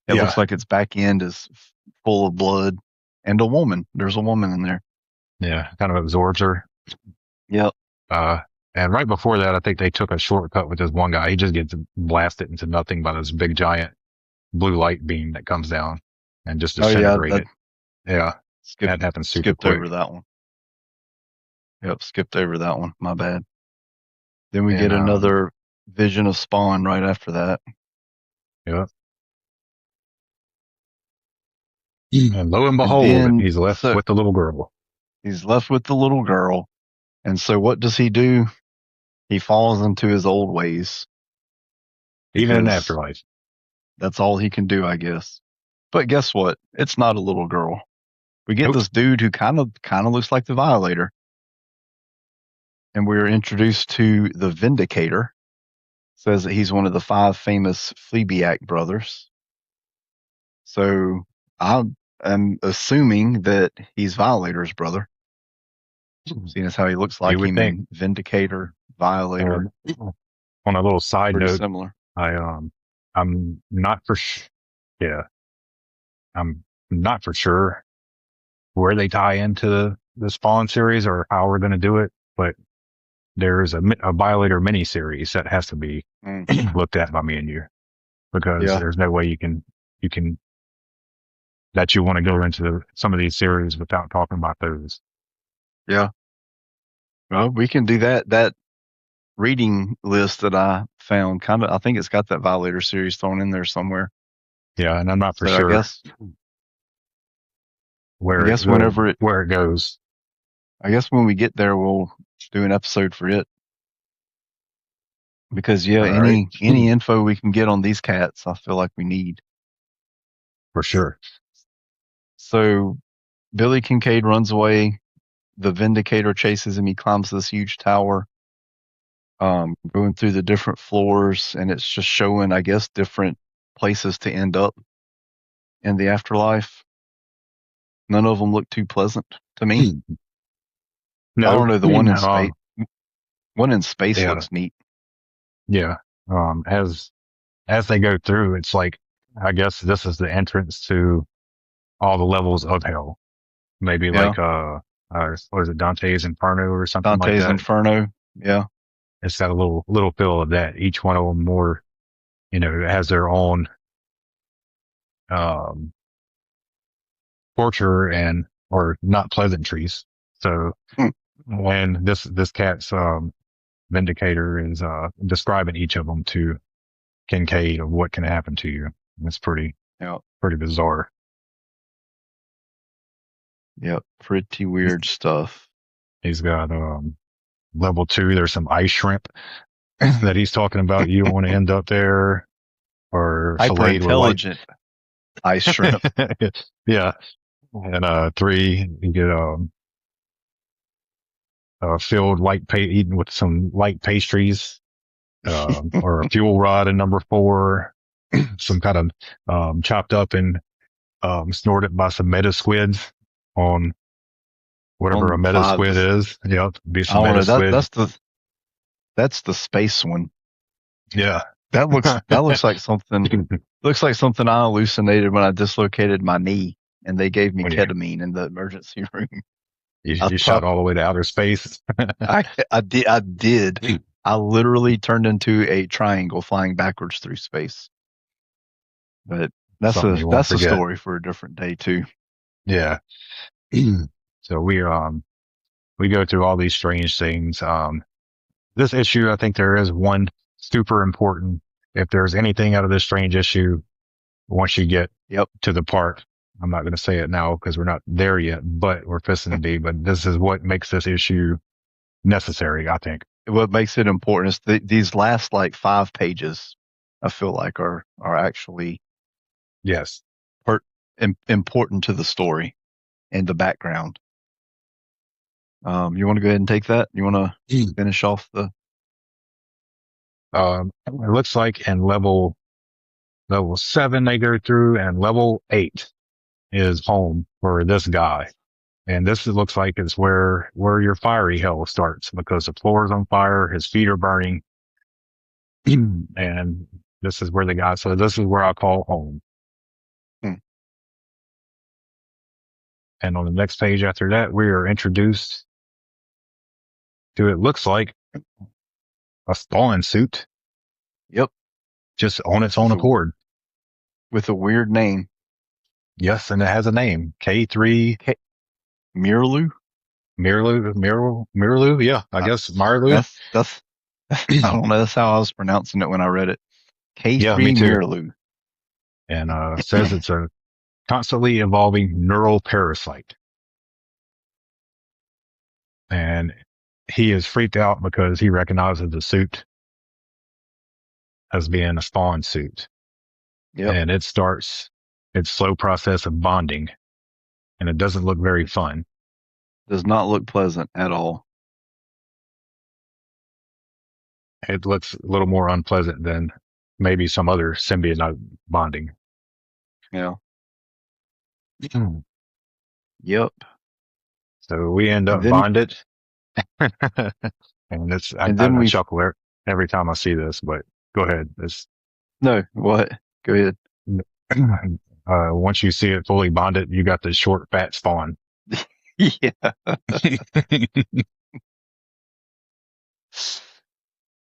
it yeah, looks like its back end is full of blood, and a woman. There's a woman in there. yeah, kind of absorbs her. Yep. Uh, and right before that, I think they took a shortcut with this one guy. He just gets blasted into nothing by this big giant blue light beam that comes down and just Oh yeah, that disintegrated. Yeah, skipped that happens super skipped quick. over that one. Yep, skipped over that one. My bad. Then we And, get another vision of Spawn right after that. yeah. And lo and And behold, then he's left so with the little girl. he's left with the little girl. And so what does he do? He falls into his old ways Even in the because afterlife. that's all he can do, I guess. But guess what? It's not a little girl. We get Nope. this dude who kind of looks like the Violator, and we're introduced to the Vindicator. Says that he's one of the 5 famous Fleabiac brothers. So I am assuming that he's Violator's brother, seeing as how he looks You like would him think. in Vindicator, Violator, On a little side pretty note, similar. I'm not for yeah, I'm not for sure where they tie into the Spawn series or how we're going to do it, but there's a Violator miniseries that has to be looked at by me and you, because Yeah. there's no way you can that you want to go into some of these series without talking about those. Yeah. Well, we can do that. That reading list that I found I think it's got that Violator series thrown in there somewhere. Yeah, and I'm not for So I sure guess where it goes. I guess when we get there, we'll do an episode for it. Because yeah, All right. any info we can get on these cats, I feel like we need. For sure. So Billy Kincaid runs away. The Vindicator chases him. He climbs this huge tower, going through the different floors, and it's just showing, I guess, different places to end up in the afterlife. None of them look too pleasant to me. No, I don't know. The one in space, yeah, looks neat. Yeah. As they go through, it's like, I guess this is the entrance to all the levels of hell. Maybe Yeah. like, what is it, Dante's Inferno or something like Dante's that? Inferno. Yeah. It's got a little feel of that. Each one of them more, has their own, torture or not pleasantries. So when this cat's, Vindicator is, describing each of them to Kincaid of what can happen to you. It's pretty bizarre. Yep. Pretty weird stuff. He's got, level 2. There's some ice shrimp that he's talking about. You don't want to end up there, or Hyper filleted with intelligent ice shrimp. Yeah. And 3, you get filled eaten with some light pastries, or a fuel rod in number 4, some kind of chopped up and snorted by some meta squids on whatever a meta squid is. Yep, be some meta squid. That's the space one. Yeah, that looks like something. Looks like something I hallucinated when I dislocated my knee, and they gave me ketamine in the emergency room. You shot all the way to outer space. I did. I literally turned into a triangle flying backwards through space. But that's a story for a different day too. Yeah. So we go through all these strange things. This issue, I think there is one super important. If there's anything out of this strange issue, once you get to the part, I'm not going to say it now because we're not there yet, but we're fisting to be. But this is what makes this issue necessary, I think. What makes it important is these last like 5 pages, I feel like are actually important to the story and the background. You want to go ahead and take that? You want to finish off the? It looks like in level 7 they go through, and level 8 is home for this guy. And this looks like it's where your fiery hell starts, because the floor is on fire, his feet are burning, and this is where the guy. So this is where I call home. And on the next page after that, we are introduced to, it looks like, a Spawn suit. Yep. Just on its own accord. With a weird name. Yes, and it has a name. K3. Mirlu? Mirlu? Yeah, I guess Mirlu. That's I don't know. That's how I was pronouncing it when I read it. K3 Mirlu. And says it's a constantly evolving neural parasite. And he is freaked out because he recognizes the suit as being a Spawn suit. Yep. And it starts its slow process of bonding and it doesn't look very fun. Does not look pleasant at all. It looks a little more unpleasant than maybe some other symbiote bonding. Yeah. So Yep. we end And up then bonded, and it's and then I we chuckle every time I see this. But go ahead. It's no, what? Go ahead. once you see it fully bonded, you got the short, fat spawn. Yeah.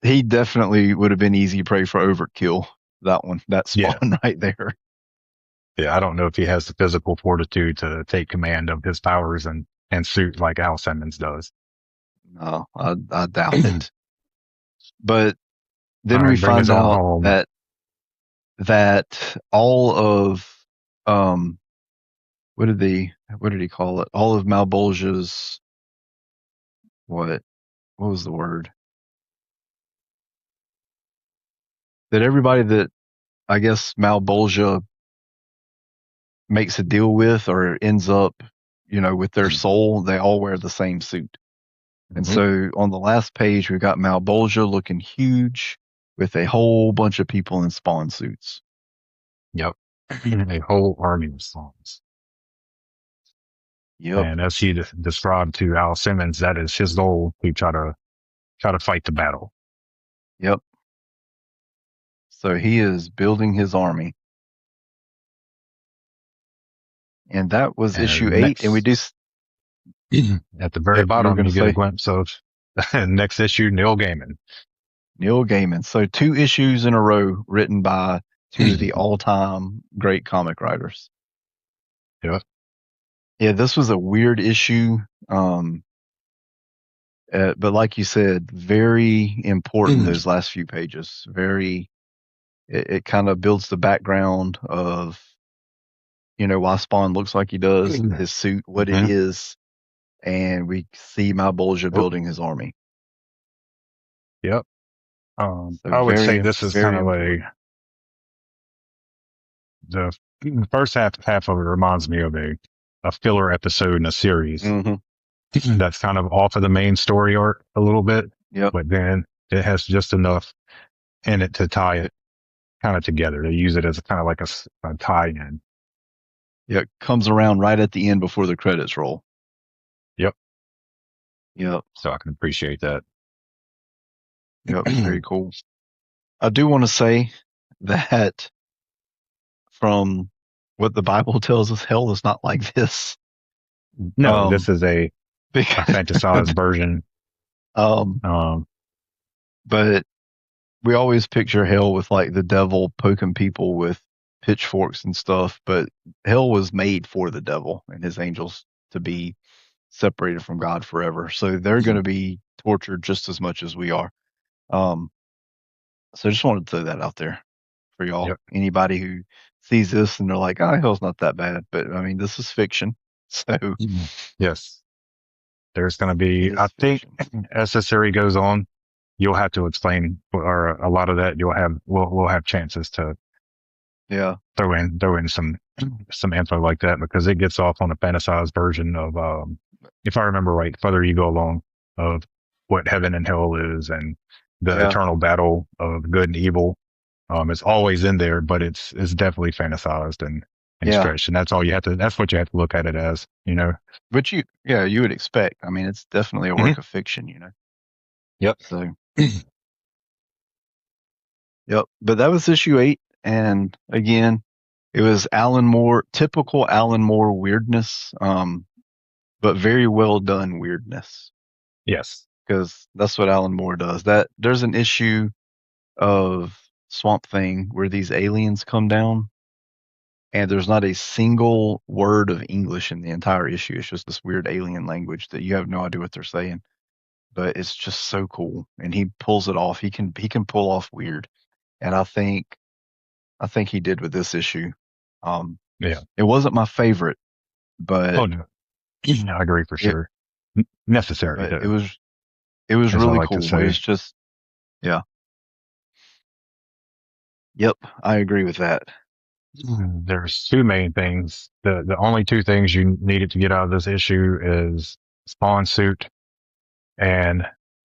He definitely would have been easy prey for Overkill. That one, that Yeah. spawn right there. Yeah, I don't know if he has the physical fortitude to take command of his powers and suit like Al Simmons does. No, I doubt it. But All then we right, bring us find on out home. that all of um what did he call it? All of Malbolgia's what what was the word? That everybody that I guess Malbolgia makes a deal with or ends up, with their soul, they all wear the same suit. And Mhm. so on the last page, we've got Malbolgia looking huge with a whole bunch of people in spawn suits. Yep. A whole army of songs. Yep. And as he described to Al Simmons, that is his goal to try to fight the battle. Yep. So he is building his army. And that was issue And 8. And we next, do, at the very yep, you were bottom, going to you get a say glimpse of next issue, Neil Gaiman. Neil Gaiman. So 2 issues in a row written by 2 of the all-time great comic writers. Yeah. Yeah, this was a weird issue. But like you said, very important, those last few pages. It kind of builds the background of, why Spawn looks like he does, his suit, what it Mhm. is, and we see Malbolgia Oh, building his army. yep. So I would say very, this is kind very of important. the first half of it reminds me of a filler episode in a series Hmm. that's kind of off of the main story arc a little bit, Yep. but then it has just enough in it to tie it kind of together. They use it as kind of like a tie-in. Yep. Comes around right at the end before the credits roll. Yep. Yep. So I can appreciate that. Yep. Very cool. I do want to say that from what the Bible tells us, hell is not like this. No, Um, this is a because, fantasized version. um, Um, but we always picture hell with like the devil poking people with pitchforks and stuff, but hell was made for the devil and his angels to be separated from God forever. So they're going to be tortured just as much as we are. Um, so I just wanted to throw that out there for y'all. yep. Anybody who sees this and they're like, "Oh, hell's not that bad," but I mean, this is fiction, so Yes. There's going to it be, is I think, fiction. as the series goes on, you'll have to explain, or a lot of that we'll have chances to Yeah, throw in some info like that because it gets off on a fantasized version of, if I remember right, further you go along of what heaven and hell is and the yeah, eternal battle of good and evil. It's always in there, but it's definitely fantasized and yeah. stretched. And that's what you have to look at it as, you know? But you would expect. I mean, it's definitely a Mhm. work of fiction. Yep. So, yep. But that was issue 8, and again, it was Alan Moore, typical Alan Moore weirdness, but very well done weirdness Yes. because that's what Alan Moore does. That there's an issue of Swamp Thing where these aliens come down, and there's not a single word of English in the entire issue. It's just this weird alien language that you have no idea what they're saying, but it's just so cool, and he pulls it off. He can pull off weird, and I think he did with this issue. Yeah. It wasn't my favorite, Oh but no. I agree for it sure. Necessary it though, was as I really like to cool. It's say. just yeah. Yep, I agree with that. There's two main things. The only two things you needed to get out of this issue is Spawn suit and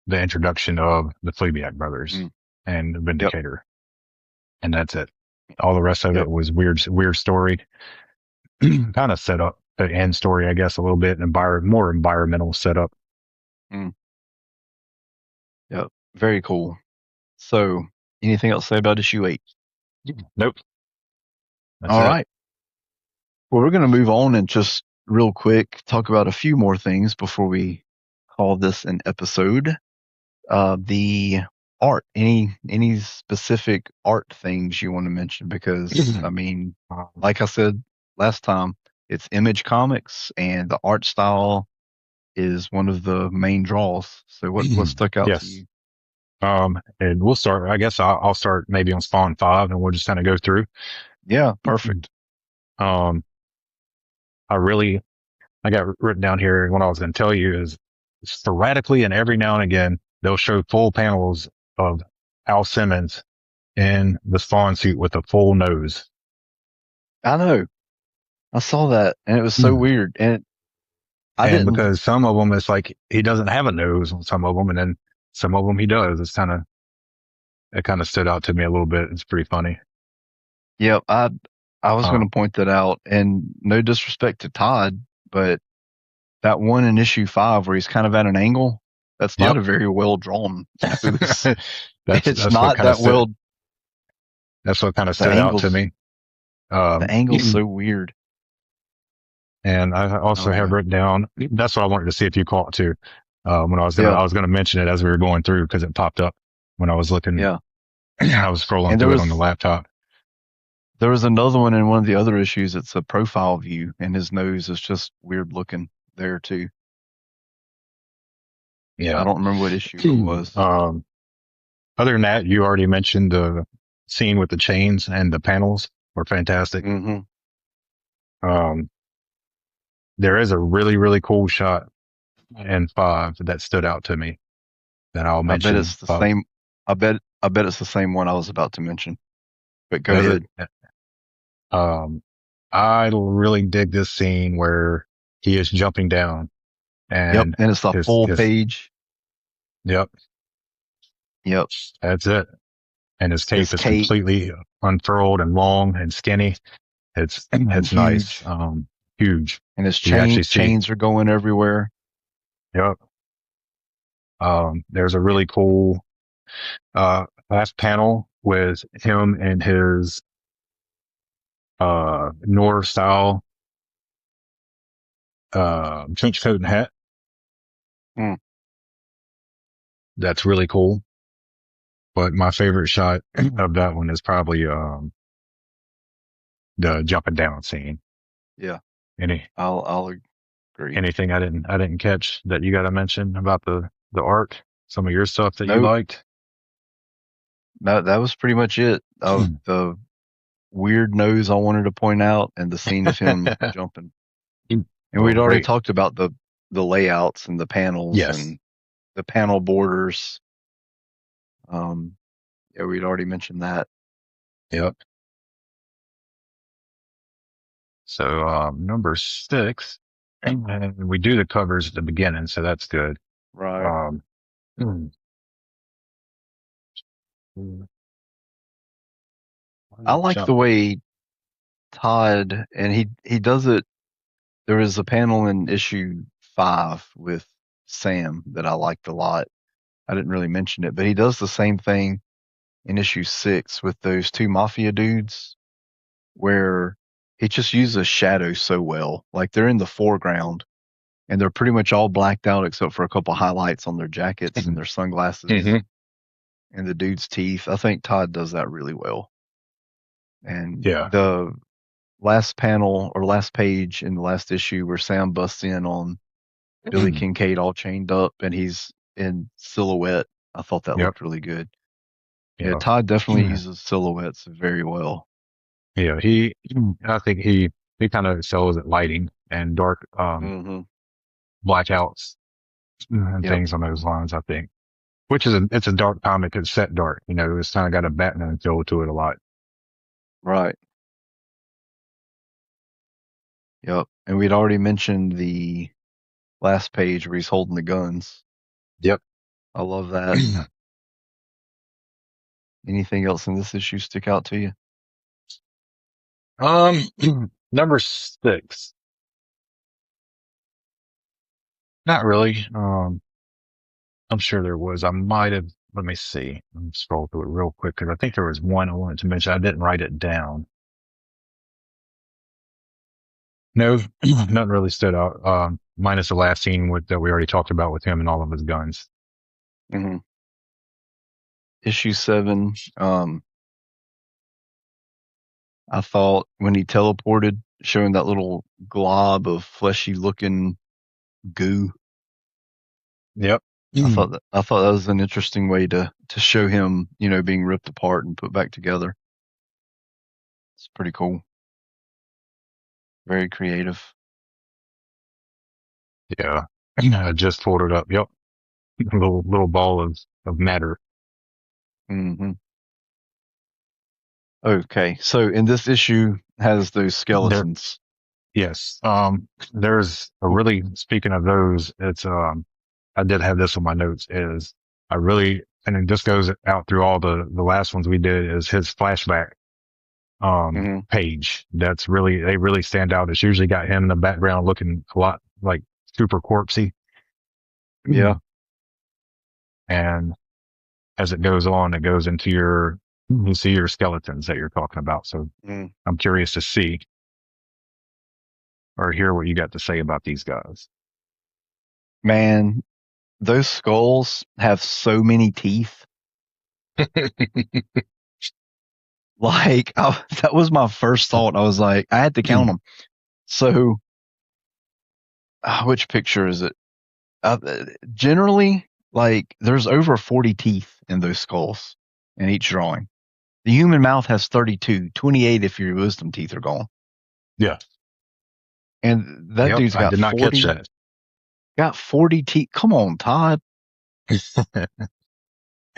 the introduction of the Fleabag brothers Mm, and yep, Vindicator, and that's it. All the rest of yep. it was weird story. Kind of set up the end story, I guess, a little bit, and more environmental setup. Mm, yep. Very cool. So, anything else to say about issue 8? Nope, that's All it. right. Well, we're going to move on and just real quick talk about a few more things before we call this an episode. The art. Any specific art things you want to mention? Because I mean, Um, like I said last time, it's Image Comics, and the art style is one of the main draws. So, what stuck out to yes. you? And we'll start. I guess I'll start maybe on Spawn 5, and we'll just kind of go through. Yeah, perfect. Um, I really I got written down here. And what I was going to tell you is sporadically and every now and again, they'll show full panels of Al Simmons in the Spawn suit with a full nose. I know. I saw that, and it was so Mm. weird. And I And didn't. because some of them, it's like he doesn't have a nose on some of them, and then some of them he does. It kind of stood out to me a little bit. It's pretty funny. Yep, I was going Uh, to point that out, and no disrespect to Todd, but that one in issue 5 where he's kind of at an angle, that's not yep. a very well drawn nose. It's That's what not kind of that well. The stood out to angles, me. the Um, angle's so weird. And I also Oh have yeah, written down, that's what I wanted to see if you caught too. When yeah, I was going to mention it as we were going through because it popped up when I was looking, yeah. I was scrolling And through it on the laptop. there was another one in one of the other issues. It's a profile view, and his nose is just weird looking there too. I Yeah. don't remember what issue it was. Um, other than that, you already mentioned the scene with the chains and the panels were fantastic. Hmm. Um, there is a really cool shot in 5 that stood out to me that I'll I bet mention. it's the same. I bet it's the same one I was about to mention. But go Does it? ahead. Um, I really dig this scene where he is jumping down Yep, and and it's the full his page. yep, Yep, that's it. And his cape his is cape completely unfurled and long and skinny. and It's nice. huge, Huge. and his You actually see, chains are going everywhere. yep. There's a really cool, last panel with him and his, North style, trench coat and hat. Mm, That's really cool. But my favorite shot of that one is probably, the jumping down scene. yeah, Any, I'll agree. anything I didn't catch that you got to mention about the art? Some of your stuff that you Nope, liked? that was pretty much it. The weird nose I wanted to point out, and the scene of him jumping. And Well, we'd already great. talked about the layouts and the panels Yes. and the panel borders. Um, yeah, we'd already mentioned that. Yep. So, number 6, and we do the covers at the beginning, so that's good. Right. Um, I like the jump. way Todd, and he does it. There was a panel in issue 5 with Sam that I liked a lot. I didn't really mention it, but he does the same thing in issue 6 with those two mafia dudes where he just uses shadows so well. Like they're in the foreground and they're pretty much all blacked out except for a couple highlights on their jackets and their sunglasses Hmm. and the dude's teeth. I think Todd does that really well. And Yeah. the last panel or last page in the last issue where Sam busts in on Billy Kincaid all chained up and he's in silhouette. I thought that Yep. looked really good. Yeah, Yeah. Todd definitely uses silhouettes very well. Yeah. I think he kind of sells at lighting and dark, Hmm. blackouts and Yep. things on those lines, I think. It's a dark comic. It's set dark. You know, it's kind of got a Batman feel to it a lot. Right. Yep. And we'd already mentioned the last page where he's holding the guns. Yep. I love that. Anything else in this issue stick out to you? um, number 6. Not really. I'm sure there was. I might have. Let me see. Let me scroll through it real quick because I think there was one I wanted to mention. I didn't write it down. No, nothing really stood out. Minus the last scene that we already talked about with him and all of his guns. Mm-hmm. Issue 7. I thought when he teleported, showing that little glob of fleshy looking goo, Yep. I thought that was an interesting way to show him, being ripped apart and put back together. It's pretty cool. Very creative. Yeah. I just pulled it up. Yep. Little ball of matter. Mm-hmm. Okay, so in this issue has those There. skeletons. Yes. There's a really, speaking of those, it's, I did have this on my notes is I really, and it just goes out through all the last ones we did is his flashback, Mm-hmm. page. They really stand out. It's usually got him in the background looking a lot like super corpsey. Yeah. And as it goes on, it goes into you see your skeletons that you're talking about. So Mm. I'm curious to see or hear what you got to say about these guys. Man, those skulls have so many teeth. Like, that was my first thought. I was like, I had to count them. So, which picture is it? Generally, like, there's over 40 teeth in those skulls in each drawing. The human mouth has 32, 28 if your wisdom teeth are gone. Yeah. And that Yep. dude's I got did not 40, catch that. got 40 teeth. Come on, Todd. Get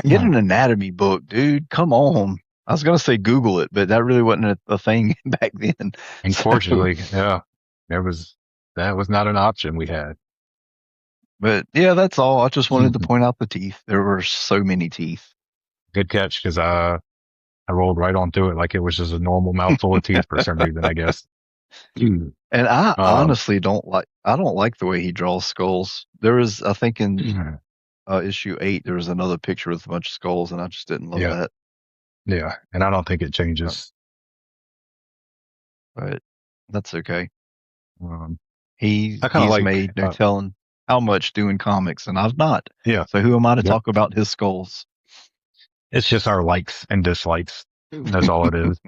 an anatomy book, dude. Come on. I was going to say Google it, but that really wasn't a thing back then. So, Unfortunately, yeah, that was not an option we had. but yeah, that's all. I just wanted to point out the teeth. There were so many teeth. Good catch because I rolled right on through it like it was just a normal mouthful of teeth for some reason, I guess. And I Um, honestly I don't like the way he draws skulls. There was, I think in issue 8, there was another picture with a bunch of skulls, and I just didn't love yeah, that. yeah, and I don't think it Uh, changes. But that's okay. Um, He I kind of he's like, made no telling how much doing comics, and I've not. yeah, So who am I to yep. talk about his skulls? It's just our likes and dislikes. That's all it is.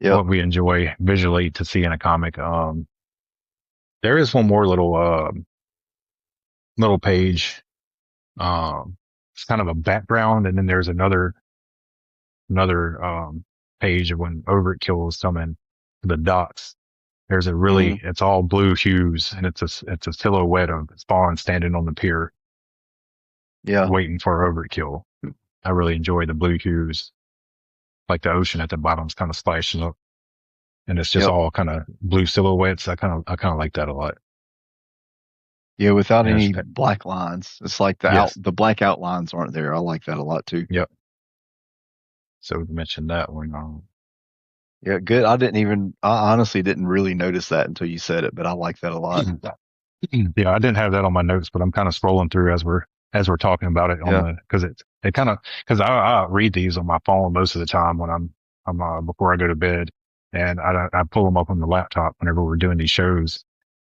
Yep. What we enjoy visually to see in a comic. There is one more little page. It's kind of a background, and then there's another page of when Overkill is coming to the docks. There's Mm-hmm. it's all blue hues, and it's a silhouette of Spawn standing on the pier Yeah. waiting for Overkill. I really enjoy the blue hues, like the ocean at the bottom's kind of splashing up, and it's just Yep. all kind of blue silhouettes. I kind of like that a lot. Yeah. Without And any black lines, it's like yes, the black outlines aren't there. I like that a lot too. yep. So we mentioned that one. Yeah. Good. I honestly didn't really notice that until you said it, but I like that a lot. Yeah, I didn't have that on my notes, but I'm kind of scrolling through as we're talking about it on Yeah. because it kind of because I read these on my phone most of the time when I'm before I go to bed, and I pull them up on the laptop whenever we're doing these shows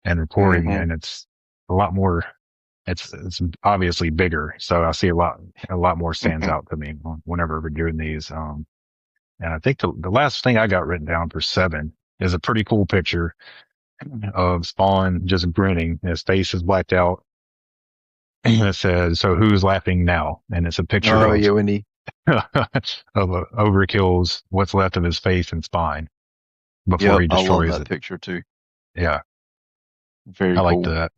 and recording, Mm-hmm. and it's a lot more. It's obviously bigger, so I see a lot more stands out to me whenever we're doing these. And I think the last thing I got written down for 7 is a pretty cool picture of Spawn just grinning. His face is blacked out. And it says, "So who's laughing now?" And it's a picture Oh of yeah, when he Overkill's what's left of his face and spine before Yep, he I love destroys that it. picture too. Yeah, I Very like cool. that.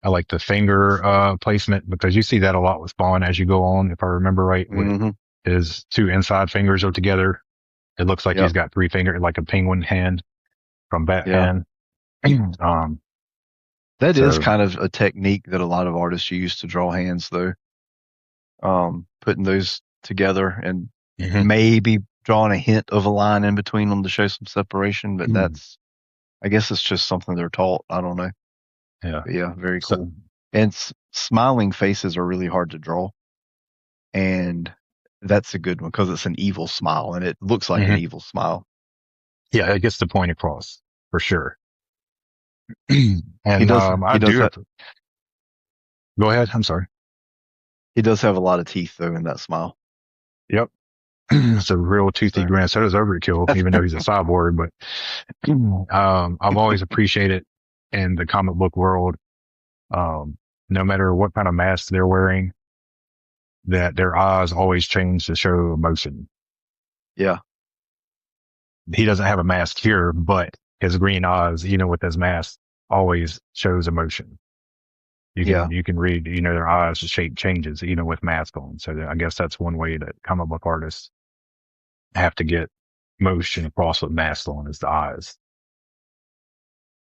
I like the finger placement because you see that a lot with Spawn as you go on. If I remember right, with Mm-hmm. his 2 inside fingers are together, it looks like he's Yep. got 3 fingers, like a penguin hand from Yeah. Batman. um, That is so kind of a technique that a lot of artists use to draw hands, though. Putting those together and mhm. maybe drawing a hint of a line in between them to show some separation, but I guess it's just something they're taught. I don't know. Yeah. But yeah, very So, cool. And smiling faces are really hard to draw. And that's a good one because it's an evil smile and it looks like an mhm. evil smile. Yeah, it gets the point across for sure. He And, does, I he does do, that. go ahead. I'm sorry. He does have a lot of teeth though in that smile. Yep. It's a real toothy So grin. So does Overkill, even though he's a cyborg. But I've always appreciated in the comic book world, um, no matter what kind of mask they're wearing, that their eyes always change to show emotion. yeah, He doesn't have a mask here, but his green eyes, with his mask, always shows emotion. yeah, You can read, their eyes shape changes, with mask on. So I guess that's one way that comic book artists have to get motion across with mask on is the eyes.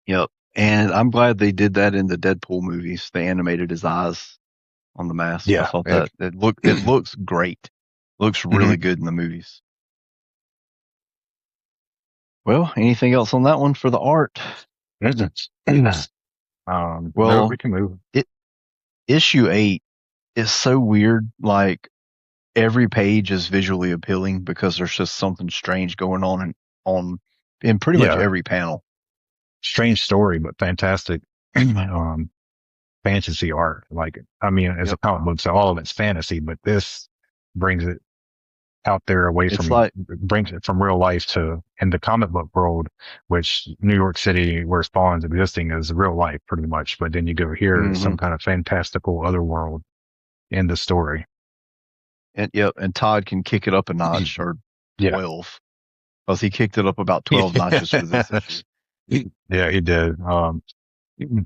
yep. And I'm glad they did that in the Deadpool movies. They animated his eyes on the mask. I Yeah. thought that it looks great. Looks really Mhm. good in the movies. Well, anything else on that one for the art? No, Well, we can move. it issue 8 is so weird. Like every page is visually appealing because there's just something strange going on in pretty much Yeah. every panel. Strange story, but fantastic. Fantasy art. Like, I mean, as a Yep. comic book, so all of it's fantasy, but this brings it out there away It's from, like brings it from real life to in the comic book world, which New York City, where Spawn's existing, is real life pretty much. But then you go here, some mhm. kind of fantastical other world in the story. And yep, and Todd can kick it up a notch or Yeah. 12 because he kicked it up about 12 notches for this issue. Yeah, he did.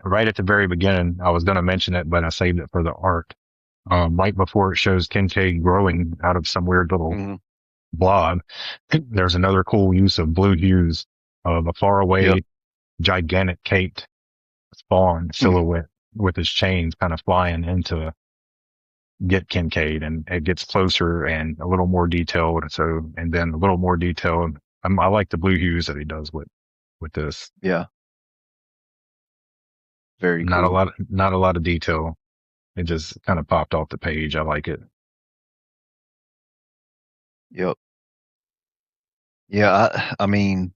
Right at the very beginning, I was going to mention it, but I saved it for the art. Right before it shows Kincaid growing out of some weird little Hmm. blob, there's another cool use of blue hues of a Yep. faraway, gigantic Kate Spawn Mm. silhouette with his chains kind of flying into get Kincaid, and it gets closer and a little more detailed. So, and then a little more detailed. I like the blue hues that he does with this. Yeah. Very cool. Not a lot of detail. It just kind of popped off the page. I like it. Yep. Yeah. I mean,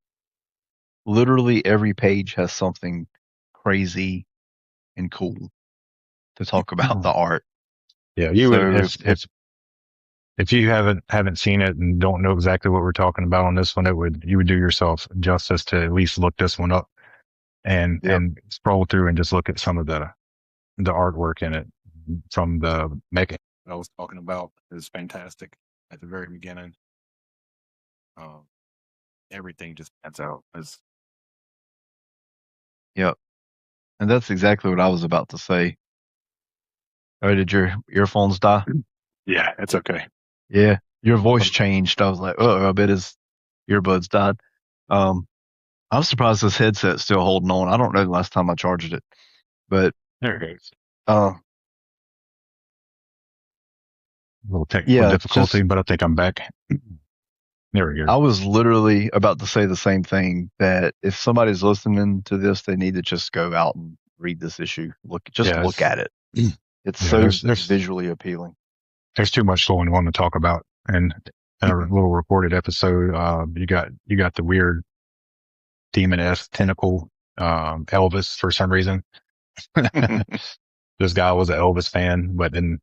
literally every page has something crazy and cool to talk about the art. Yeah, you would So if if you haven't seen it and don't know exactly what we're talking about on this one, you would do yourself justice to at least look this one up yep. and scroll through and just look at some of the artwork in it from the mech I was talking about is fantastic at the very beginning. Um, everything just stands out. Yep. And that's exactly what I was about to say. Oh, did your earphones die? Yeah, it's okay. Yeah. Your voice changed. I was like, oh, I bet his earbuds died. Um, I'm surprised this headset's still holding on. I don't know the last time I charged it, but There it goes. uh, A little technical yeah, difficulty, just but I think I'm back. There we go. I was literally about to say the same thing that if somebody's listening to this, they need to just go out and read this issue. Just Yeah, look at it. It's yeah. so visually appealing. There's too much going on to talk about. And in a little recorded episode, you got the weird demon-esque tentacle, Elvis for some reason. This guy was an Elvis fan, but then,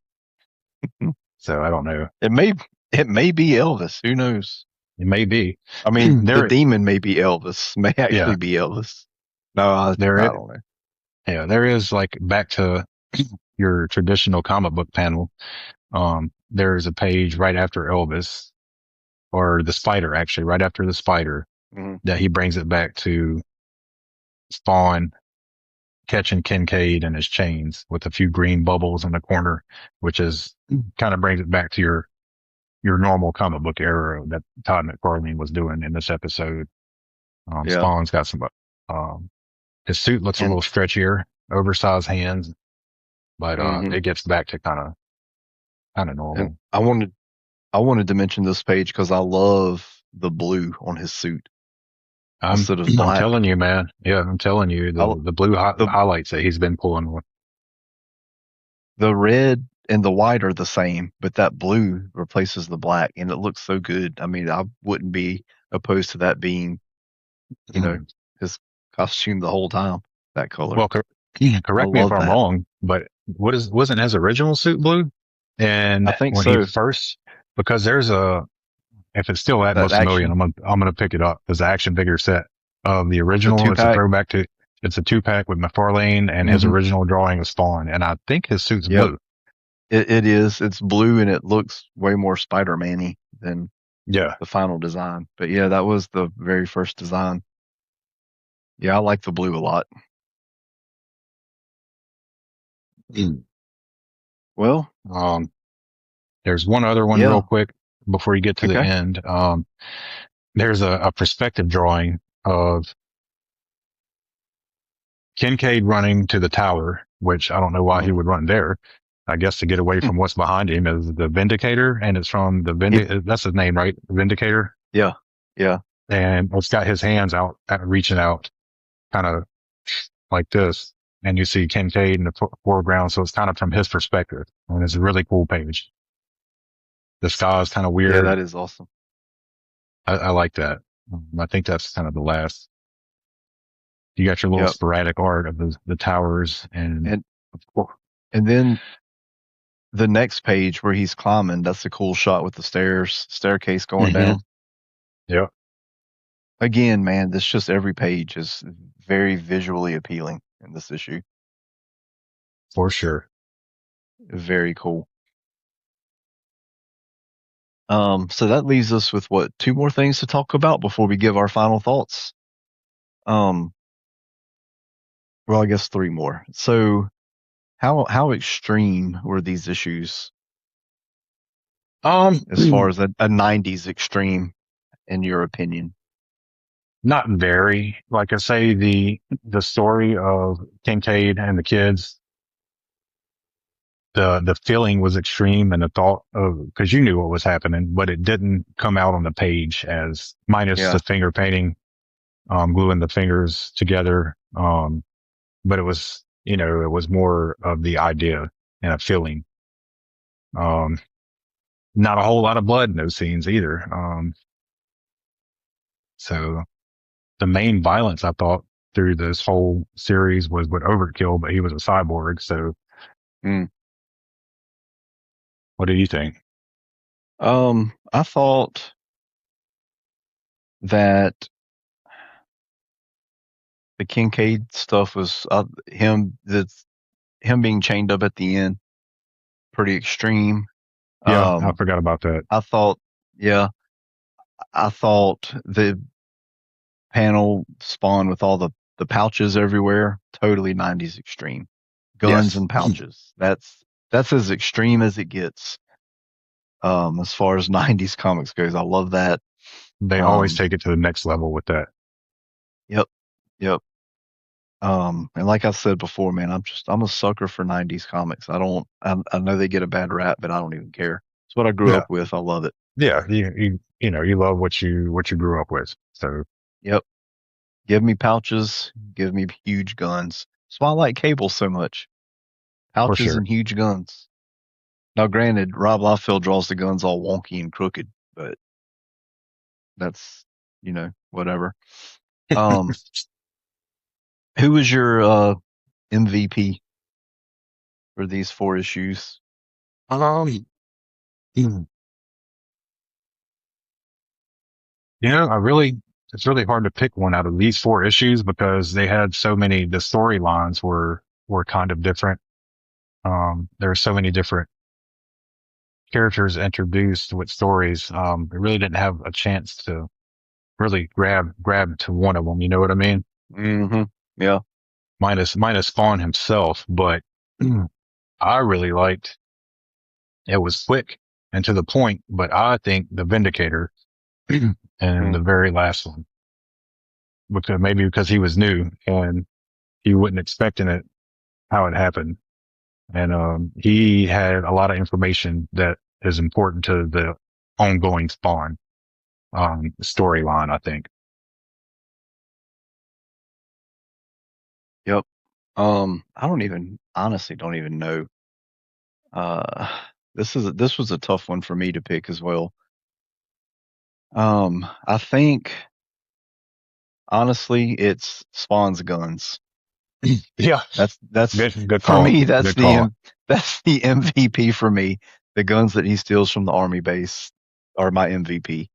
so I don't know. It may it may be Elvis. Who knows? It may be. I mean, the there, demon may be Elvis. May actually yeah, be Elvis. No, I there, don't know. yeah, there is like back to your traditional comic book panel. There's a page right after Elvis or the spider, actually, right after the spider Hmm. that he brings it back to Spawn catching Kincaid and his chains with a few green bubbles in the corner, which is kind of brings it back to your normal comic book era that Todd McFarlane was doing in this episode. Yeah, Spawn's got some, um, His suit looks a And little stretchier, oversized hands, but hmm it gets back to kind of and normal. I wanted to mention this page because I love the blue on his suit instead of I'm black. telling you, man. Yeah, I'm telling you, I, the blue the highlights that he's been pulling on. the red and the white are the same, but that blue replaces the black, and it looks so good. I mean, I wouldn't be opposed to that being, you know, Mm. his costume the whole time. That color, Well, I correct me if love I'm that. wrong, but wasn't his original suit blue? I And think when he so. first, because there's a, if it's still at That most a million, action, I'm gonna pick it up. There's an action figure set of the the original. two It's a pack. throwback to, it's a 2-pack with McFarlane and his Hmm. original drawing of Spawn. And I think his suit's Yep, blue. it is. It's blue and it looks way more Spider-Man-y than Yeah. the final design. But yeah, that was the very first design. Yeah, I like the blue a lot. Mm. Well, Um, there's one other one real yeah. quick before you get to the Okay. end. There's a perspective drawing of Kincaid running to the tower, which I don't know why he Hmm. would run there. I guess to get away from what's behind him is the Vindicator, and it's from the He, that's his name, right? Vindicator. yeah, yeah, And it's got his hands out, reaching out, kind of like this. And you see Kincaid in the foreground, so it's kind of from his perspective. And it's a really cool page. The sky is kind of yeah. weird. That is awesome. I like that. I think that's kind of the last. You got your little Yep. sporadic art of the towers, and And and then the next page where he's climbing, that's a cool shot with the staircase going hmm down. yeah, Again, man, this just every page is very visually appealing in this issue. for sure. Very cool. So that leaves us with what, two more things to talk about before we give our final thoughts. Um, well, I guess three more. So how extreme were these issues as far as a 90s extreme in your opinion? Not very. Like I say, the story of Kincaid and the kids, the feeling was extreme, and the thought of, because you knew what was happening, but it didn't come out on the page, as minus Yeah. the finger painting, gluing the fingers together. But it was, it was more of the idea and a feeling. Um, Not a whole lot of blood in those scenes either. So the main violence, I thought, through this whole series was with Overkill, but he was a cyborg. So Mm. what do you think? I thought that the Kincaid stuff was him being chained up at the end pretty extreme. Yeah, I Um, forgot about that. I thought, yeah, I thought the panel spawn with all the pouches everywhere, totally 90s extreme. Guns Yes. and pouches. That's as extreme as it gets. As far as 90s comics goes, I love that. They always Um, take it to the next level with that. yep, yep. And like I said before, man, I'm a sucker for 90s comics. I know they get a bad rap, but I don't even care. It's what I grew Yeah. up with. I love it. Yeah. You love what you grew up with. So Yep. Give me pouches, give me huge guns. That's why I like Cable so much. for Pouches sure. and huge guns. Now, granted, Rob Liefeld draws the guns all wonky and crooked, but that's, whatever. Um, who was your MVP for these four issues? Um, you it's really hard to pick one out of these four issues because they had so many, the storylines were kind of different. There are so many different characters introduced with stories. I really didn't have a chance to really grab to one of them. You know what I mean? Mm-hmm. Yeah. Minus Spawn himself, but I really liked, it was quick and to the point, but I think the Vindicator and Mm. the very last one, because maybe because he was new, and you wouldn't expect in it how it happened. And he had a lot of information that is important to the ongoing Spawn storyline, I think. Yep. I don't even honestly don't even know. Uh, this was a tough one for me to pick as well. I think honestly it's Spawn's guns. Yeah, That's good for call. me. Good call. That's the MVP for me. The guns that he steals from the army base are my MVP,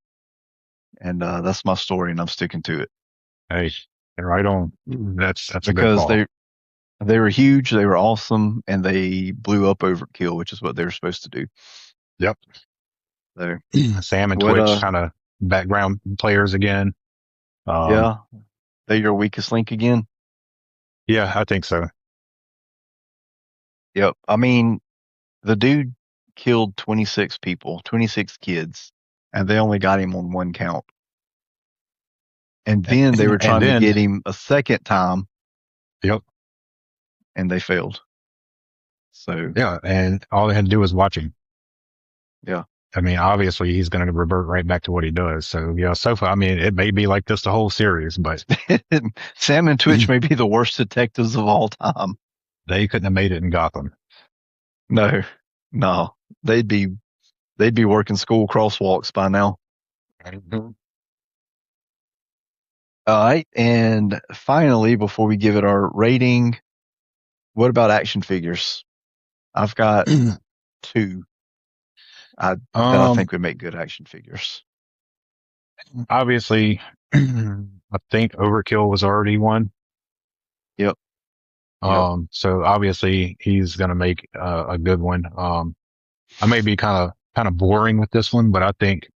and that's my story, and I'm sticking to it Hey, right on. That's a good because call. they were huge, they were awesome, and they blew up Overkill, which is what they were supposed to do. Yep. So Sam and what? Twitch kind of background players again. Um, Yeah, they're your weakest link again. yeah, I think so. Yep. I mean, the dude killed 26 people, 26 kids, and they only got him on one count. And then they were And trying to then, get him a second time, yep. and they failed. So Yeah. And all they had to do was watch him. yeah, I mean, obviously he's going to revert right back to what he does. So yeah, so far, I mean, it may be like this the whole series, but Sam and Twitch may be the worst detectives of all time. they couldn't have made it in Gotham. No, no, they'd be they'd be working school crosswalks by now. Mhm. All right, and finally, before we give it our rating, what about action figures? I've got two that I um, think would make good action figures. obviously, I think Overkill was already one. Yep, yep. So obviously he's going to make a good one. I may be kind of boring with this one, but I think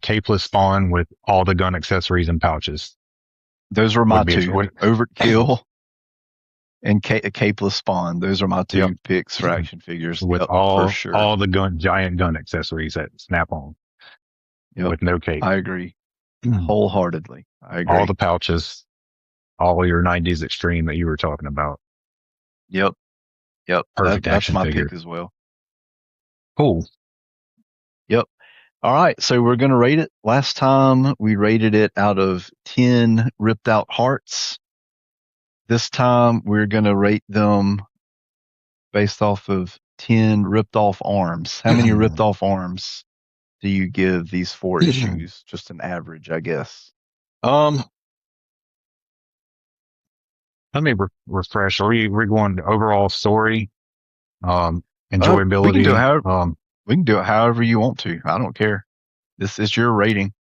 capeless Spawn with all the gun accessories and pouches Those were my would be two: would, Overkill and Capeless Spawn. Those are my yep. two picks for action figures. With Yep, for sure. all the giant gun accessories that snap on Yep, with no cape. I agree wholeheartedly. I All the agree. pouches, all your 90s extreme that you were talking about. Yep, yep. Perfect That's action my pick figure. as well. Cool. Yep. All right, so we're gonna rate it. Last time we rated it out of 10 ripped out hearts. This time we're gonna rate them based off of 10 ripped off arms. How many ripped off arms do you give these four issues? Just an average, I guess. um, let me refresh. We're going to overall story, We can do it enjoyability. however we can do it however you want to. I don't care. This is your rating.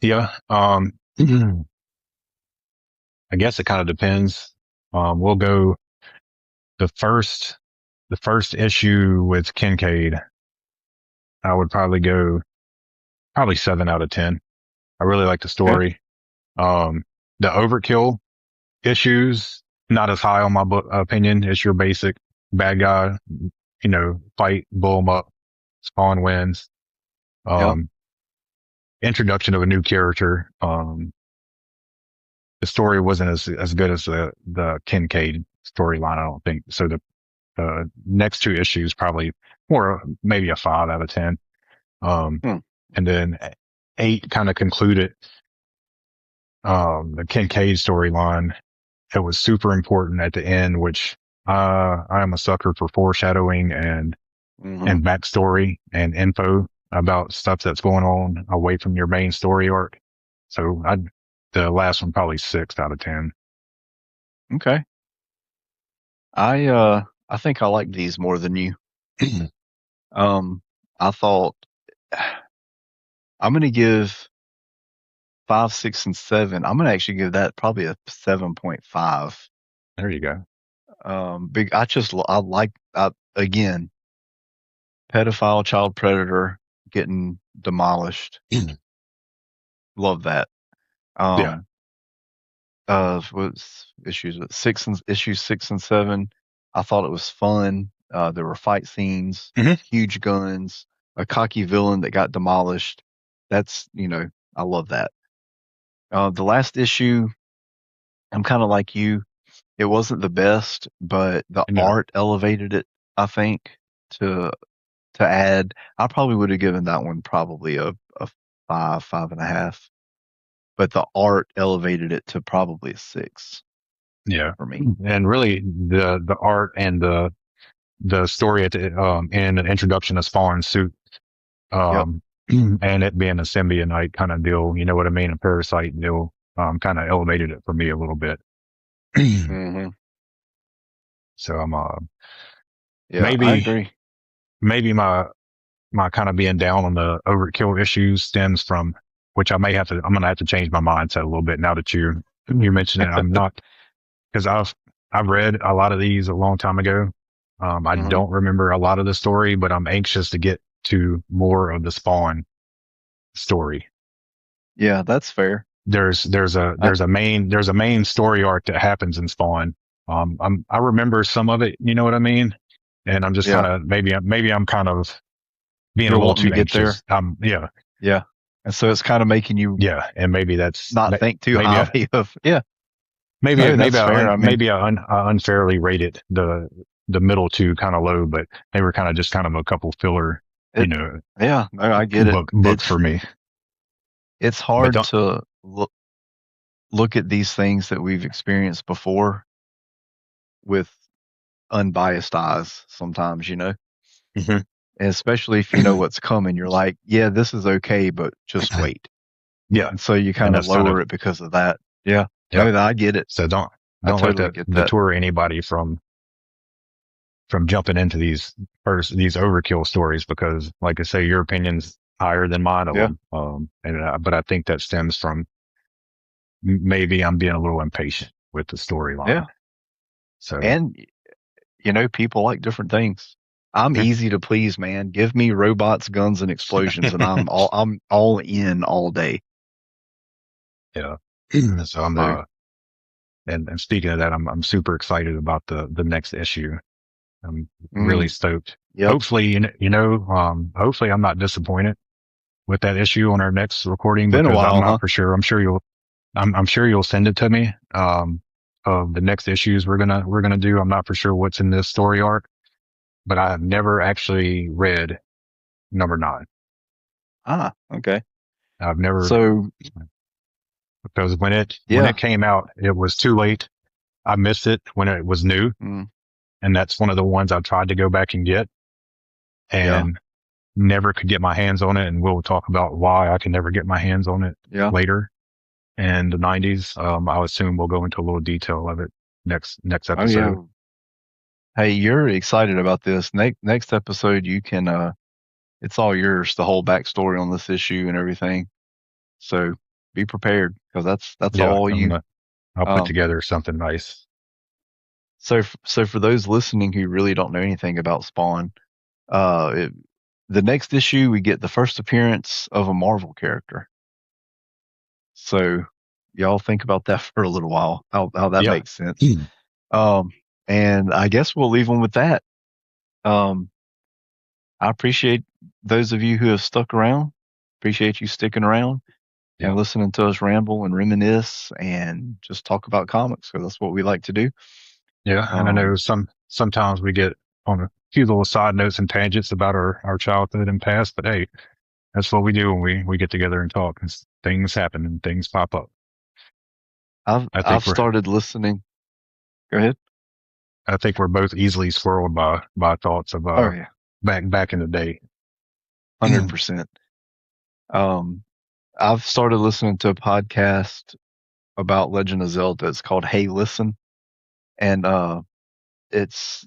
Yeah. I guess it kind of depends. We'll go the first, the first issue with Kincaid. I would probably go probably 7 out of 10. I really like the Okay. story. The Overkill issues, not as high on my opinion. It's your basic bad guy, fight, blow him up, Spawn wins. Yep. Um, introduction of a new character. The story wasn't as good as the Kincaid storyline, I don't think. So the next two issues probably more maybe a 5 out of 10. Um, Hmm. and then 8 kind of concluded the Kincaid storyline. It was super important at the end, which I am a sucker for foreshadowing Hmm. and backstory and info about stuff that's going on away from your main story arc. So the last one probably 6 out of 10. Okay. I think I like these more than you. Um I thought I'm gonna give 5, 6, and 7. I'm gonna actually give that probably a 7.5. There you go. Big. I like again pedophile child predator getting demolished. Love that. Yeah. Um, was issues with issues 6 and 7. I thought it was fun. There were fight scenes, Hmm. huge guns, a cocky villain that got demolished. That's I love that. The last issue, I'm kind of like you. it wasn't the best, but the No, art elevated it, I think, to to add. I probably would have given that one probably a 5.5, but the art elevated it to probably a 6 yeah, for me. and really the art and the story at the in an introduction of Spawn suit, Yep. um, and it being a symbionite kind of deal, you know what I mean, a parasite deal, kind of elevated it for me a little bit. Hmm. So I'm Yeah, I maybe agree. maybe my kind of being down on the overkill issues stems from, which I'm gonna have to change my mindset a little bit now that you mentioned it. I'm not, because I've read a lot of these a long time ago. I Hmm. don't remember a lot of the story, but I'm anxious to get to more of the Spawn story. Yeah, that's fair. I, There's a main story arc that happens in Spawn. I remember some of it, you know what I mean? And I'm just kind yeah, of, maybe I'm kind of being a you're little wanting to too get there. anxious. Yeah, Yeah, and so it's kind of making you yeah, and maybe not think too maybe I, highly of. Yeah, no, that's fair. I mean, I unfairly rated the middle two kind of low, but they were kind of just kind of a couple filler, you it. know, Yeah, no, I get it. books for me. It's But hard don't, to look at these things that we've experienced before with unbiased eyes sometimes, Mhm. especially if you know what's coming. You're like, yeah, this is okay, but just wait. Yeah, And so you and kind of that's kind lower of, it because of that. Yeah. yeah. No, I get it. So I don't let totally that get that. deter anybody from jumping into these overkill stories, because like I say, your opinion's higher than mine of Yeah. them. But I think that stems from maybe I'm being a little impatient with the storyline. Yeah. So And, people like different things. I'm mhm. easy to please, man. Give me robots, guns, and explosions, and I'm all in all day. Yeah. So I'm So, and speaking of that, I'm super excited about the next issue. I'm really mm, stoked. yep. Hopefully, hopefully I'm not disappointed with that issue on our next recording, Been a because I'm while, not huh? for sure. I'm sure you'll send it to me. Of the next issues we're gonna do. I'm not for sure what's in this story arc, but I have never actually read number 9. Ah, okay. I've never, So, because when yeah. it came out, it was too late. I missed it when it was new, Mm, and that's one of the ones I tried to go back and get, yeah. and never could get my hands on it. And we'll talk about why I can never get my hands on it Yeah. later in the 90s. I assume we'll go into a little detail of it next Oh, yeah. episode. Hey, you're excited about this. Next episode, you can, it's all yours, the whole backstory on this issue and everything. So be prepared because that's Yeah, all you. I'll put Um, together something nice. so for those listening who really don't know anything about Spawn, uh, it, the next issue we get the first appearance of a Marvel character. So y'all think about that for a little while, how that Yeah. makes sense. Um, and I guess we'll leave them with that. Um, I appreciate those of you who have stuck around. Appreciate you sticking around and Yeah. listening to us ramble and reminisce and just talk about comics because that's what we like to do. Yeah. And I know Um, sometimes we get on a few little side notes and tangents about our childhood and past, but hey, that's what we do when we get together and talk. Things happen and things pop up. I I've think we're, started listening. Go ahead. I think we're both easily swirled by thoughts of, Oh yeah, back in the day. 100%. Um, I've started listening to a podcast about Legend of Zelda. It's called Hey Listen, and it's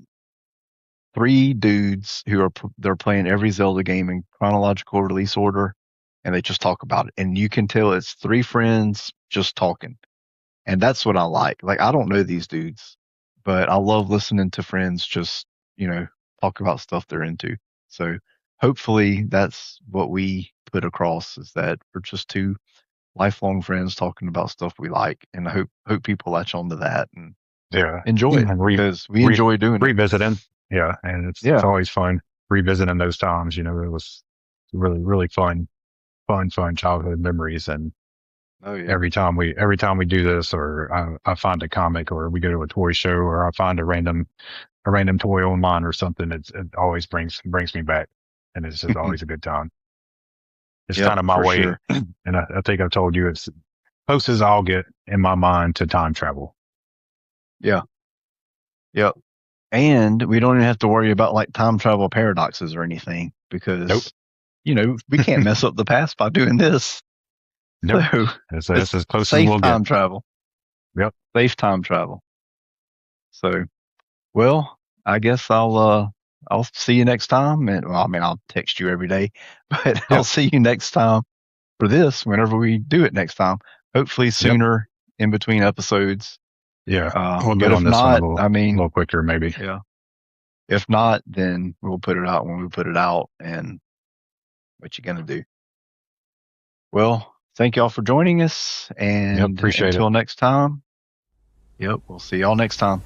three dudes who they're playing every Zelda game in chronological release order, and they just talk about it. And you can tell it's three friends just talking, and that's what I like. Like I don't know these dudes, but I love listening to friends just you know talk about stuff they're into. So hopefully that's what we put across is that we're just two lifelong friends talking about stuff we like, and I hope people latch on to that and Yeah. enjoy it And because we re enjoy doing it. revisiting. Yeah. And it's Yeah, always fun revisiting those times. It was really, really fun childhood memories. And Oh yeah. Every time we do this, or I find a comic, or we go to a toy show, or I find a random toy online or something, it always brings me back, and it's just always a good time. It's Yep, kind of my for way, sure. and I think I've told you it's closest I'll get in my mind to time travel. Yeah. Yep. And we don't even have to worry about like time travel paradoxes or anything Nope, because, we can't mess up the past by doing this. nope. So It's it's as close as safe we'll get. time travel. Yep, Safe time travel. So, well, I guess I'll see you next time. And well, I mean, I'll text you every day, but I'll yep, see you next time for this whenever we do it next time. Hopefully yep, sooner in between episodes. yeah. We'll get But if on this one not, I a mean, little quicker, maybe. yeah. If not, then we'll put it out when we put it out. And what you gonna do? Well, thank y'all for joining us. Yep, And appreciate it. until next time, yep, we'll see y'all next time.